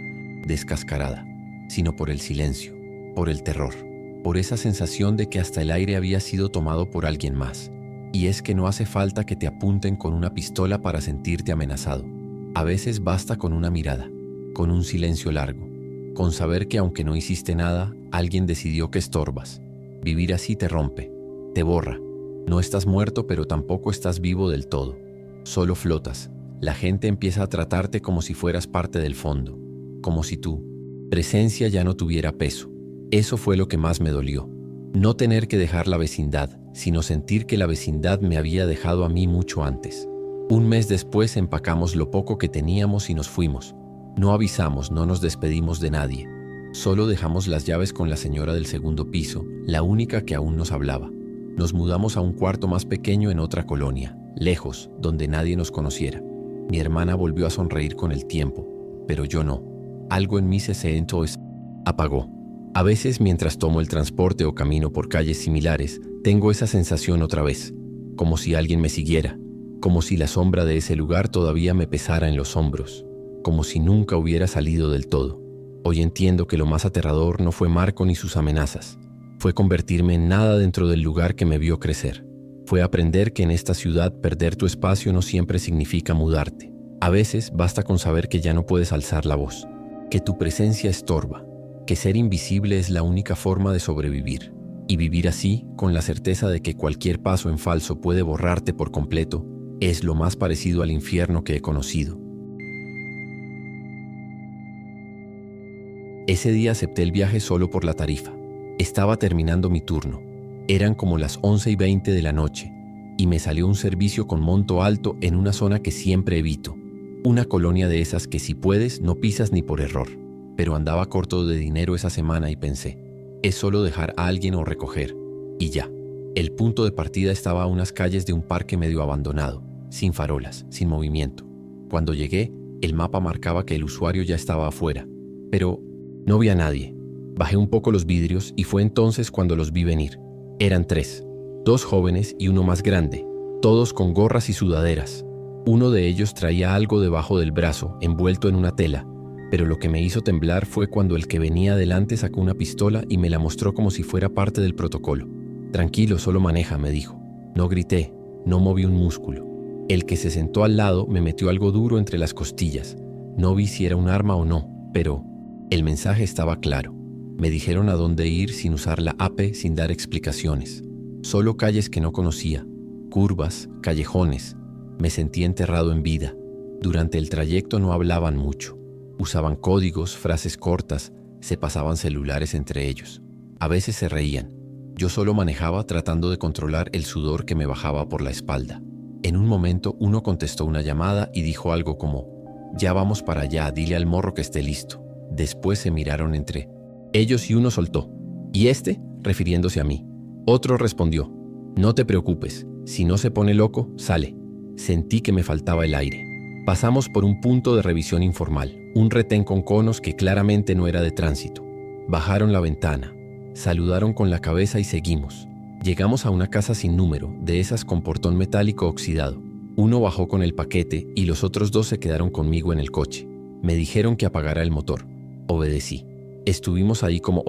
S1: descascarada, sino por el silencio, por el terror. Por esa sensación de que hasta el aire había sido tomado por alguien más. Y es que no hace falta que te apunten con una pistola para sentirte amenazado. A veces basta con una mirada, con un silencio largo, con saber que aunque no hiciste nada, alguien decidió que estorbas. Vivir así te rompe, te borra. No estás muerto, pero tampoco estás vivo del todo. Solo flotas. La gente empieza a tratarte como si fueras parte del fondo, como si tu presencia ya no tuviera peso. Eso fue lo que más me dolió. No tener que dejar la vecindad, sino sentir que la vecindad me había dejado a mí mucho antes. Un mes después empacamos lo poco que teníamos y nos fuimos. No avisamos, no nos despedimos de nadie. Solo dejamos las llaves con la señora del segundo piso, la única que aún nos hablaba. Nos mudamos a un cuarto más pequeño en otra colonia, lejos, donde nadie nos conociera. Mi hermana volvió a sonreír con el tiempo, pero yo no. Algo en mí se apagó. A veces, mientras tomo el transporte o camino por calles similares, tengo esa sensación otra vez, como si alguien me siguiera, como si la sombra de ese lugar todavía me pesara en los hombros, como si nunca hubiera salido del todo. Hoy entiendo que lo más aterrador no fue Marco ni sus amenazas, fue convertirme en nada dentro del lugar que me vio crecer. Fue aprender que en esta ciudad perder tu espacio no siempre significa mudarte. A veces basta con saber que ya no puedes alzar la voz, que tu presencia estorba, que ser invisible es la única forma de sobrevivir. Y vivir así, con la certeza de que cualquier paso en falso puede borrarte por completo, Es lo más parecido al infierno que he conocido. Ese día acepté el viaje solo por la tarifa. Estaba terminando mi turno. Eran como las 11:20 de la noche y me salió un servicio con monto alto en una zona que siempre evito. Una colonia de esas que si puedes no pisas ni por error. Pero andaba corto de dinero esa semana y pensé, es solo dejar a alguien o recoger. Y ya. El punto de partida estaba a unas calles de un parque medio abandonado, sin farolas, sin movimiento. Cuando llegué, el mapa marcaba que el usuario ya estaba afuera, pero no vi a nadie. Bajé un poco los vidrios y fue entonces cuando los vi venir. Eran 3, 2 jóvenes y uno más grande, todos con gorras y sudaderas. Uno de ellos traía algo debajo del brazo, envuelto en una tela, pero lo que me hizo temblar fue cuando el que venía adelante sacó una pistola y me la mostró como si fuera parte del protocolo. Tranquilo, solo maneja, me dijo. No grité, no moví un músculo. El que se sentó al lado me metió algo duro entre las costillas. No vi si era un arma o no, pero el mensaje estaba claro. Me dijeron a dónde ir sin usar la AP, sin dar explicaciones. Solo calles que no conocía, curvas, callejones. Me sentí enterrado en vida. Durante el trayecto no hablaban mucho. Usaban códigos, frases cortas, se pasaban celulares entre ellos. A veces se reían. Yo solo manejaba tratando de controlar el sudor que me bajaba por la espalda. En un momento uno contestó una llamada y dijo algo como, ya vamos para allá, dile al morro que esté listo. Después se miraron entre ellos y uno soltó, ¿y este? Refiriéndose a mí. Otro respondió, no te preocupes, si no se pone loco, sale. Sentí que me faltaba el aire. Pasamos por un punto de revisión informal, un retén con conos que claramente no era de tránsito. Bajaron la ventana. Saludaron con la cabeza y seguimos. Llegamos a una casa sin número, de esas con portón metálico oxidado. Uno bajó con el paquete y los otros 2 se quedaron conmigo en el coche. Me dijeron que apagara el motor. Obedecí. Estuvimos ahí como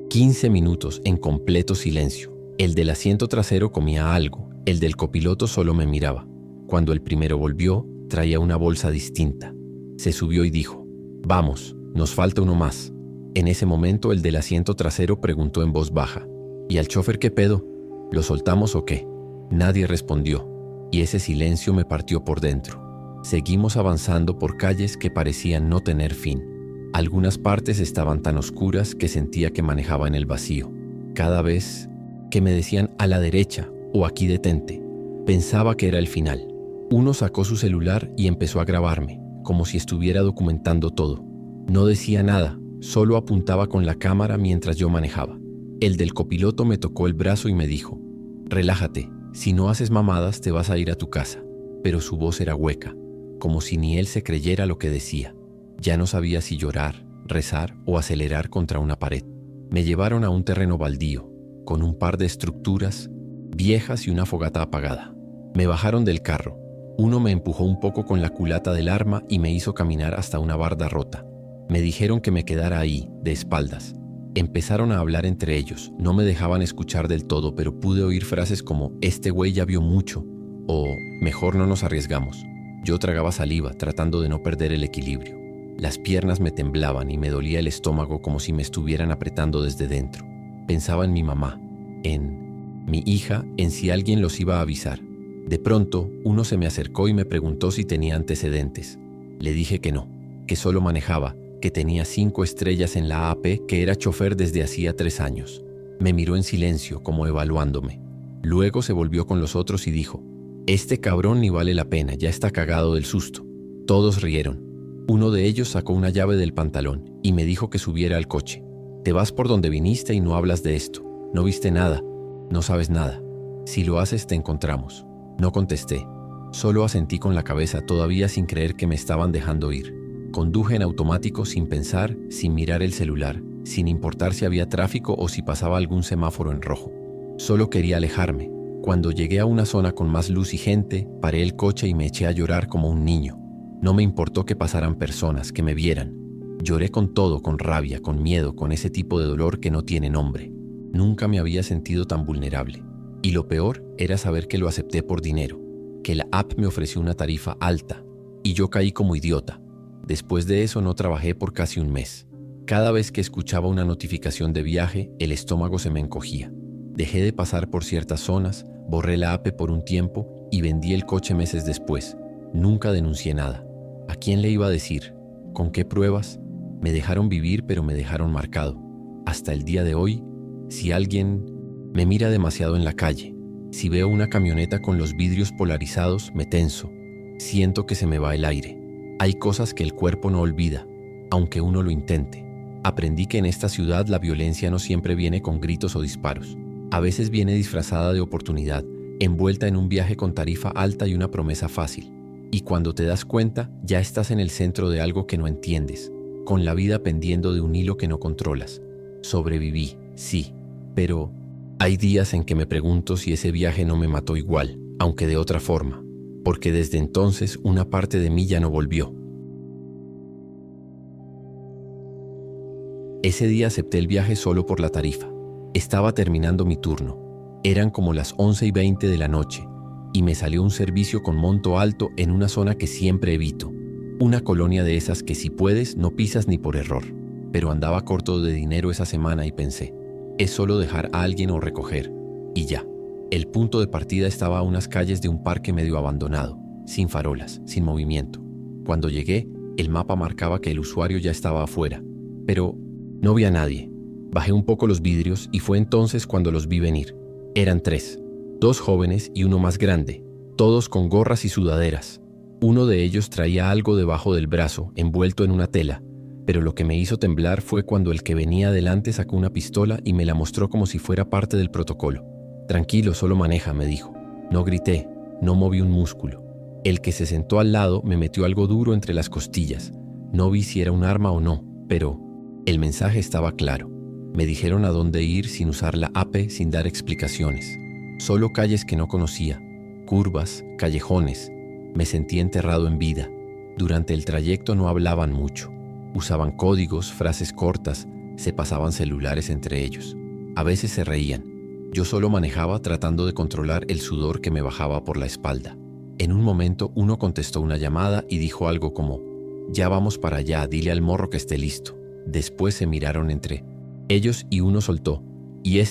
S1: 15 minutos en completo silencio. El del asiento trasero comía algo, el del copiloto solo me miraba. Cuando el primero volvió, traía una bolsa distinta. Se subió y dijo, vamos, nos falta uno más. En ese momento el del asiento trasero preguntó en voz baja, ¿y al chofer qué pedo? ¿Lo soltamos o qué? Nadie respondió, y ese silencio me partió por dentro. Seguimos avanzando por calles que parecían no tener fin. Algunas partes estaban tan oscuras que sentía que manejaba en el vacío. Cada vez que me decían a la derecha o aquí detente, pensaba que era el final. Uno sacó su celular y empezó a grabarme, como si estuviera documentando todo. No decía nada. Solo apuntaba con la cámara mientras yo manejaba. El del copiloto me tocó el brazo y me dijo, relájate, si no haces mamadas te vas a ir a tu casa. Pero su voz era hueca, como si ni él se creyera lo que decía. Ya no sabía si llorar, rezar o acelerar contra una pared. Me llevaron a un terreno baldío, con un par de estructuras viejas y una fogata apagada. Me bajaron del carro. Uno me empujó un poco con la culata del arma y me hizo caminar hasta una barda rota. Me dijeron que me quedara ahí, de espaldas. Empezaron a hablar entre ellos. No me dejaban escuchar del todo, pero pude oír frases como, este güey ya vio mucho, o mejor no nos arriesgamos. Yo tragaba saliva, tratando de no perder el equilibrio. Las piernas me temblaban y me dolía el estómago como si me estuvieran apretando desde dentro. Pensaba en mi mamá, en mi hija, en si alguien los iba a avisar. De pronto, uno se me acercó y me preguntó si tenía antecedentes. Le dije que no, que solo manejaba, que tenía 5 estrellas en la AP, que era chofer desde hacía 3 años. Me miró en silencio, como evaluándome. Luego se volvió con los otros y dijo, este cabrón ni vale la pena, ya está cagado del susto. Todos rieron. Uno de ellos sacó una llave del pantalón y me dijo que subiera al coche. Te vas por donde viniste y no hablas de esto. No viste nada, no sabes nada. Si lo haces te encontramos. No contesté. Solo asentí con la cabeza, todavía sin creer que me estaban dejando ir. Conduje en automático sin pensar, sin mirar el celular, sin importar si había tráfico o si pasaba algún semáforo en rojo. Solo quería alejarme. Cuando llegué a una zona con más luz y gente, paré el coche y me eché a llorar como un niño. No me importó que pasaran personas, que me vieran. Lloré con todo, con rabia, con miedo, con ese tipo de dolor que no tiene nombre. Nunca me había sentido tan vulnerable. Y lo peor era saber que lo acepté por dinero, que la app me ofreció una tarifa alta, y yo caí como idiota. Después de eso no trabajé por casi un mes. Cada vez que escuchaba una notificación de viaje, el estómago se me encogía. Dejé de pasar por ciertas zonas, borré la app por un tiempo y vendí el coche meses después. Nunca denuncié nada. ¿A quién le iba a decir? ¿Con qué pruebas? Me dejaron vivir, pero me dejaron marcado. Hasta el día de hoy, si alguien me mira demasiado en la calle, si veo una camioneta con los vidrios polarizados, me tenso. Siento que se me va el aire. Hay cosas que el cuerpo no olvida, aunque uno lo intente. Aprendí que en esta ciudad la violencia no siempre viene con gritos o disparos. A veces viene disfrazada de oportunidad, envuelta en un viaje con tarifa alta y una promesa fácil. Y cuando te das cuenta, ya estás en el centro de algo que no entiendes, con la vida pendiendo de un hilo que no controlas. Sobreviví, sí, pero hay días en que me pregunto si ese viaje no me mató igual, aunque de otra forma, porque desde entonces una parte de mí ya no volvió. Ese día acepté el viaje solo por la tarifa. Estaba terminando mi turno. Eran como las 11:20 de la noche y me salió un servicio con monto alto en una zona que siempre evito. Una colonia de esas que si puedes no pisas ni por error. Pero andaba corto de dinero esa semana y pensé, es solo dejar a alguien o recoger. Y ya. El punto de partida estaba a unas calles de un parque medio abandonado, sin farolas, sin movimiento. Cuando llegué, el mapa marcaba que el usuario ya estaba afuera, pero no vi a nadie. Bajé un poco los vidrios y fue entonces cuando los vi venir. Eran 3, 2 jóvenes y uno más grande, todos con gorras y sudaderas. Uno de ellos traía algo debajo del brazo, envuelto en una tela, pero lo que me hizo temblar fue cuando el que venía adelante sacó una pistola y me la mostró como si fuera parte del protocolo. Tranquilo, solo maneja, me dijo. No grité, no moví un músculo. El que se sentó al lado me metió algo duro entre las costillas. No vi si era un arma o no, pero el mensaje estaba claro. Me dijeron a dónde ir sin usar la AP, sin dar explicaciones. Solo calles que no conocía, curvas, callejones. Me sentí enterrado en vida. Durante el trayecto no hablaban mucho. Usaban códigos, frases cortas, se pasaban celulares entre ellos. A veces se reían. Yo solo manejaba tratando de controlar el sudor que me bajaba por la espalda. En un momento uno contestó una llamada y dijo algo como, ya vamos para allá, dile al morro que esté listo. Después se miraron entre ellos y uno soltó, y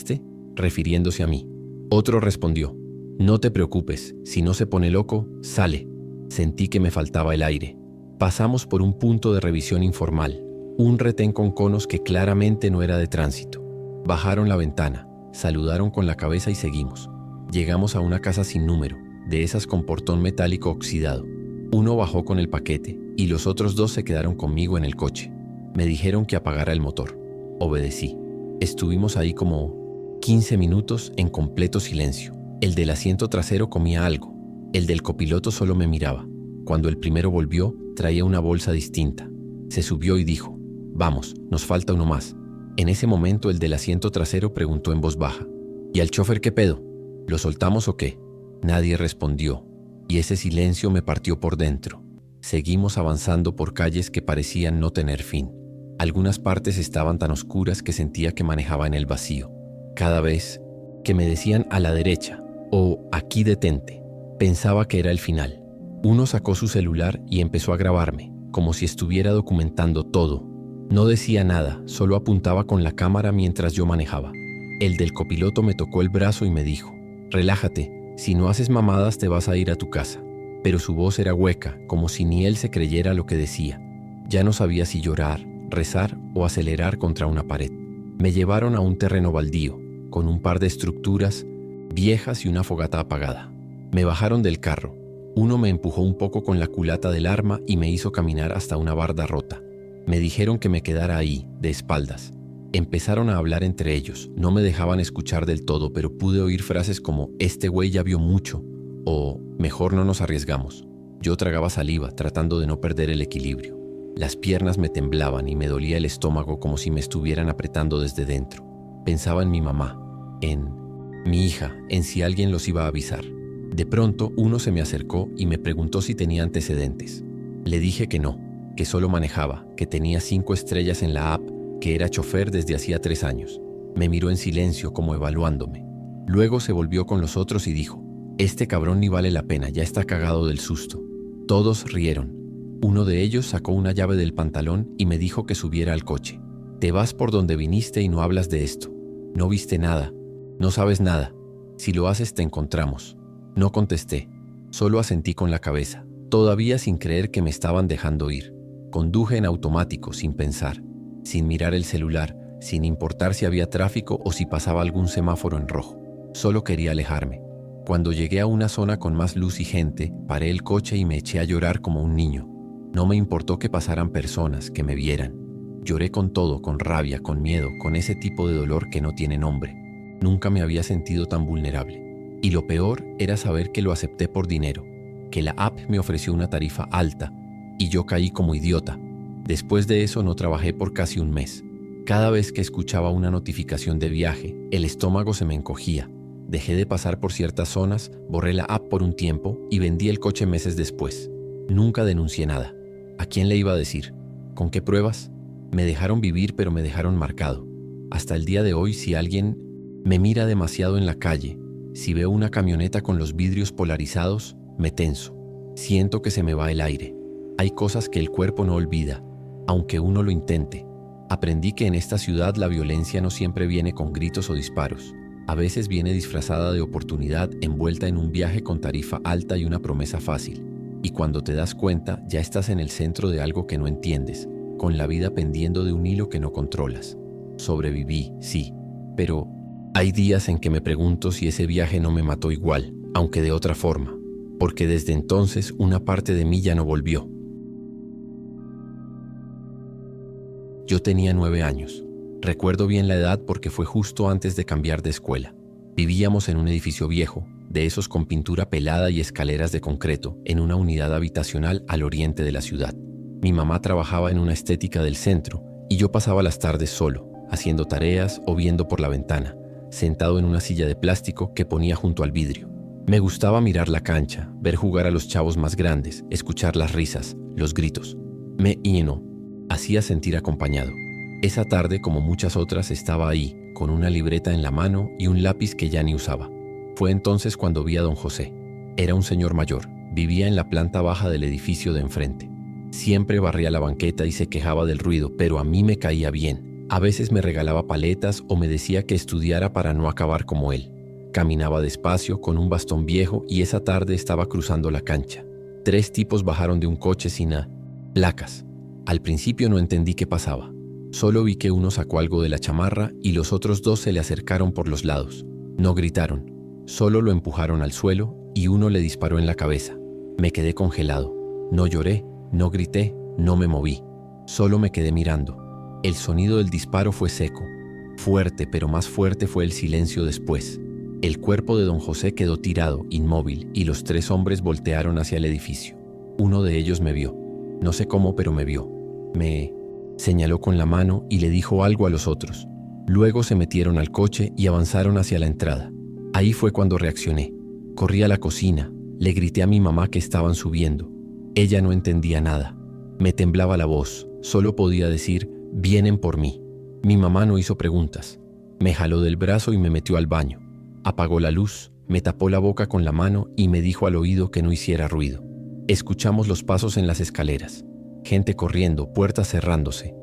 S1: refiriéndose a mí. Otro respondió, no te preocupes, si no se pone loco, sale. Sentí que me faltaba el aire. Pasamos por un punto de revisión informal, un retén con conos que claramente no era de tránsito. Bajaron la ventana, saludaron con la cabeza y seguimos. Llegamos a una casa sin número, de esas con portón metálico oxidado. Uno bajó con el paquete y los otros 2 se quedaron conmigo en el coche. Me dijeron que apagara el motor. Obedecí. Estuvimos ahí como 15 minutos en completo silencio. El del asiento trasero comía algo. El del copiloto solo me miraba. Cuando el primero volvió, traía una bolsa distinta. Se subió y dijo, vamos, nos falta uno más. En ese momento el del asiento trasero preguntó en voz baja, ¿y al chofer qué pedo? ¿Lo soltamos o qué? Nadie respondió, y ese silencio me partió por dentro. Seguimos avanzando por calles que parecían no tener fin. Algunas partes estaban tan oscuras que sentía que manejaba en el vacío. Cada vez que me decían a la derecha o aquí detente, pensaba que era el final. Uno sacó su celular y empezó a grabarme, como si estuviera documentando todo. No decía nada, solo apuntaba con la cámara mientras yo manejaba. El del copiloto me tocó el brazo y me dijo, relájate, si no haces mamadas te vas a ir a tu casa. Pero su voz era hueca, como si ni él se creyera lo que decía. Ya no sabía si llorar, rezar o acelerar contra una pared. Me llevaron a un terreno baldío, con un par de estructuras viejas y una fogata apagada. Me bajaron del carro. Uno me empujó un poco con la culata del arma y me hizo caminar hasta una barda rota. Me dijeron que me quedara ahí, de espaldas. Empezaron a hablar entre ellos. No me dejaban escuchar del todo, pero pude oír frases como «este güey ya vio mucho» o «mejor no nos arriesgamos». Yo tragaba saliva, tratando de no perder el equilibrio. Las piernas me temblaban y me dolía el estómago como si me estuvieran apretando desde dentro. Pensaba en mi mamá, en mi hija, en si alguien los iba a avisar. De pronto, uno se me acercó y me preguntó si tenía antecedentes. Le dije que no, que solo manejaba, que tenía 5 estrellas en la app, que era chofer desde hacía 3 años. Me miró en silencio como evaluándome. Luego se volvió con los otros y dijo, «Este cabrón ni vale la pena, ya está cagado del susto». Todos rieron. Uno de ellos sacó una llave del pantalón y me dijo que subiera al coche. «Te vas por donde viniste y no hablas de esto. No viste nada, no sabes nada. Si lo haces te encontramos». No contesté. Solo asentí con la cabeza, todavía sin creer que me estaban dejando ir. Conduje en automático, sin pensar, sin mirar el celular, sin importar si había tráfico o si pasaba algún semáforo en rojo. Solo quería alejarme. Cuando llegué a una zona con más luz y gente, paré el coche y me eché a llorar como un niño. No me importó que pasaran personas, que me vieran. Lloré con todo, con rabia, con miedo, con ese tipo de dolor que no tiene nombre. Nunca me había sentido tan vulnerable. Y lo peor era saber que lo acepté por dinero, que la app me ofreció una tarifa alta, y yo caí como idiota. Después de eso no trabajé por casi un mes. Cada vez que escuchaba una notificación de viaje, el estómago se me encogía. Dejé de pasar por ciertas zonas, borré la app por un tiempo y vendí el coche meses después. Nunca denuncié nada. ¿A quién le iba a decir? ¿Con qué pruebas? Me dejaron vivir, pero me dejaron marcado. Hasta el día de hoy, si alguien me mira demasiado en la calle, si veo una camioneta con los vidrios polarizados, me tenso. Siento que se me va el aire. Hay cosas que el cuerpo no olvida, aunque uno lo intente. Aprendí que en esta ciudad la violencia no siempre viene con gritos o disparos. A veces viene disfrazada de oportunidad, envuelta en un viaje con tarifa alta y una promesa fácil. Y cuando te das cuenta, ya estás en el centro de algo que no entiendes, con la vida pendiendo de un hilo que no controlas. Sobreviví, sí, pero hay días en que me pregunto si ese viaje no me mató igual, aunque de otra forma, porque desde entonces una parte de mí ya no volvió. Yo tenía 9 años. Recuerdo bien la edad porque fue justo antes de cambiar de escuela. Vivíamos en un edificio viejo, de esos con pintura pelada y escaleras de concreto, en una unidad habitacional al oriente de la ciudad. Mi mamá trabajaba en una estética del centro y yo pasaba las tardes solo, haciendo tareas o viendo por la ventana, sentado en una silla de plástico que ponía junto al vidrio. Me gustaba mirar la cancha, ver jugar a los chavos más grandes, escuchar las risas, los gritos. Me hacía sentir acompañado. Esa tarde, como muchas otras, estaba ahí, con una libreta en la mano y un lápiz que ya ni usaba. Fue entonces cuando vi a don José. Era un señor mayor, vivía en la planta baja del edificio de enfrente. Siempre barría la banqueta y se quejaba del ruido, pero a mí me caía bien. A veces me regalaba paletas o me decía que estudiara para no acabar como él. Caminaba despacio, con un bastón viejo, y esa tarde estaba cruzando la cancha. 3 tipos bajaron de un coche sin placas. Al principio no entendí qué pasaba. Solo vi que uno sacó algo de la chamarra y los otros 2 se le acercaron por los lados. No gritaron, solo lo empujaron al suelo y uno le disparó en la cabeza. Me quedé congelado. No lloré, no grité, no me moví. Solo me quedé mirando. El sonido del disparo fue seco. Fuerte, pero más fuerte fue el silencio después. El cuerpo de don José quedó tirado, inmóvil, y los 3 hombres voltearon hacia el edificio. Uno de ellos me vio. No sé cómo, pero me vio. Me señaló con la mano y le dijo algo a los otros. Luego se metieron al coche y avanzaron hacia la entrada. Ahí fue cuando reaccioné. Corrí a la cocina, le grité a mi mamá que estaban subiendo. Ella no entendía nada. Me temblaba la voz, solo podía decir, vienen por mí. Mi mamá no hizo preguntas. Me jaló del brazo y me metió al baño. Apagó la luz, me tapó la boca con la mano y me dijo al oído que no hiciera ruido. Escuchamos los pasos en las escaleras. Gente corriendo, puertas cerrándose.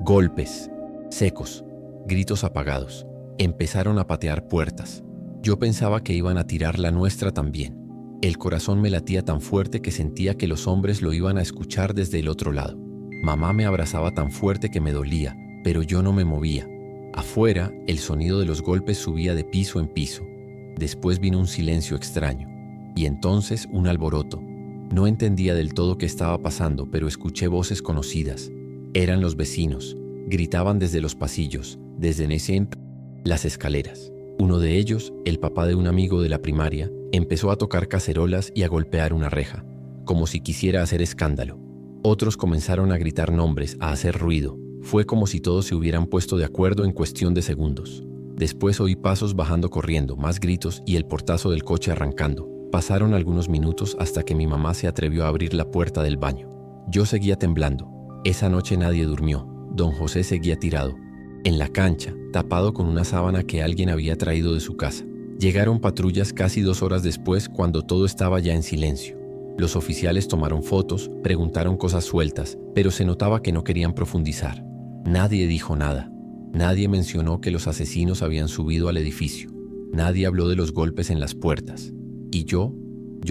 S1: Golpes, secos, gritos apagados. Empezaron a patear puertas. Yo pensaba que iban a tirar la nuestra también. El corazón me latía tan fuerte que sentía que los hombres lo iban a escuchar desde el otro lado. Mamá me abrazaba tan fuerte que me dolía, pero yo no me movía. Afuera, el sonido de los golpes subía de piso en piso. Después vino un silencio extraño. Y entonces un alboroto. No entendía del todo qué estaba pasando, pero escuché voces conocidas. Eran los vecinos. Gritaban desde los pasillos, desde las escaleras. Uno de ellos, el papá de un amigo de la primaria, empezó a tocar cacerolas y a golpear una reja, como si quisiera hacer escándalo. Otros comenzaron a gritar nombres, a hacer ruido. Fue como si todos se hubieran puesto de acuerdo en cuestión de segundos. Después oí pasos bajando corriendo, más gritos y el portazo del coche arrancando. Pasaron algunos minutos hasta que mi mamá se atrevió a abrir la puerta del baño. Yo seguía temblando. Esa noche nadie durmió. Don José seguía tirado, en la cancha, tapado con una sábana que alguien había traído de su casa. Llegaron patrullas casi 2 horas después, cuando todo estaba ya en silencio. Los oficiales tomaron fotos, preguntaron cosas sueltas, pero se notaba que no querían profundizar. Nadie dijo nada. Nadie mencionó que los asesinos habían subido al edificio. Nadie habló de los golpes en las puertas. Y yo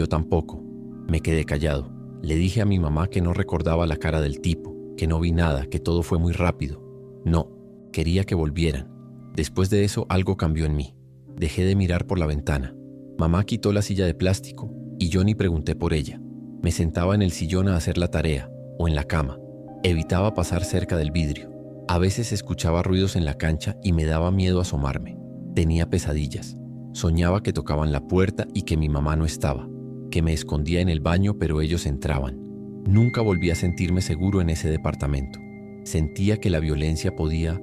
S1: tampoco. Me quedé callado. Le dije a mi mamá que no recordaba la cara del tipo, que no vi nada, que todo fue muy rápido. No, quería que volvieran. Después de eso algo cambió en mí. Dejé de mirar por la ventana. Mamá quitó la silla de plástico y yo ni pregunté por ella. Me sentaba en el sillón a hacer la tarea o en la cama. Evitaba pasar cerca del vidrio. A veces escuchaba ruidos en la cancha y me daba miedo asomarme. Tenía pesadillas. Soñaba que tocaban la puerta y que mi mamá no estaba, que me escondía en el baño pero ellos entraban. Nunca volví a sentirme seguro en ese departamento. Sentía que la violencia podía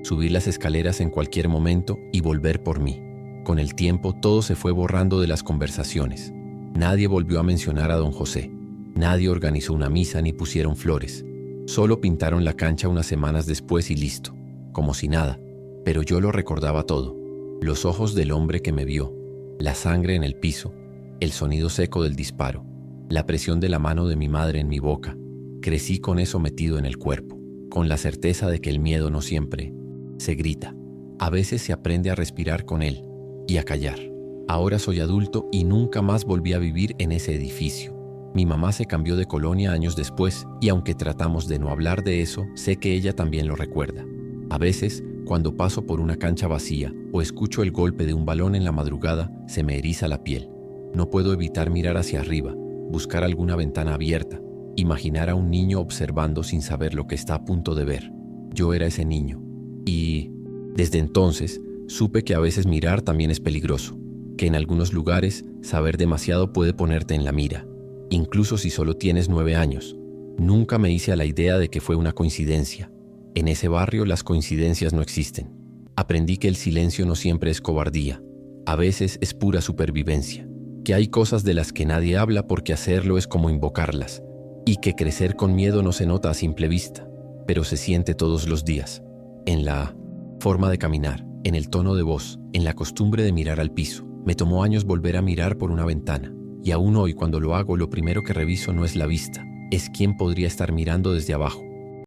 S1: subir las escaleras en cualquier momento y volver por mí. Con el tiempo todo se fue borrando de las conversaciones. Nadie volvió a mencionar a don José. Nadie organizó una misa ni pusieron flores. Solo pintaron la cancha unas semanas después y listo, como si nada. Pero yo lo recordaba todo. Los ojos del hombre que me vio, la sangre en el piso, el sonido seco del disparo, la presión de la mano de mi madre en mi boca. Crecí con eso metido en el cuerpo, con la certeza de que el miedo no siempre se grita. A veces se aprende a respirar con él y a callar. Ahora soy adulto y nunca más volví a vivir en ese edificio. Mi mamá se cambió de colonia años después y aunque tratamos de no hablar de eso, sé que ella también lo recuerda. A veces, cuando paso por una cancha vacía o escucho el golpe de un balón en la madrugada, se me eriza la piel. No puedo evitar mirar hacia arriba, buscar alguna ventana abierta, imaginar a un niño observando sin saber lo que está a punto de ver. Yo era ese niño. Y desde entonces, supe que a veces mirar también es peligroso, que en algunos lugares saber demasiado puede ponerte en la mira, incluso si solo tienes 9 años. Nunca me hice a la idea de que fue una coincidencia. En ese barrio las coincidencias no existen. Aprendí que el silencio no siempre es cobardía, a veces es pura supervivencia, que hay cosas de las que nadie habla porque hacerlo es como invocarlas, y que crecer con miedo no se nota a simple vista, pero se siente todos los días, en la forma de caminar, en el tono de voz, en la costumbre de mirar al piso. Me tomó años volver a mirar por una ventana, y aún hoy cuando lo hago lo primero que reviso no es la vista, es quién podría estar mirando desde abajo.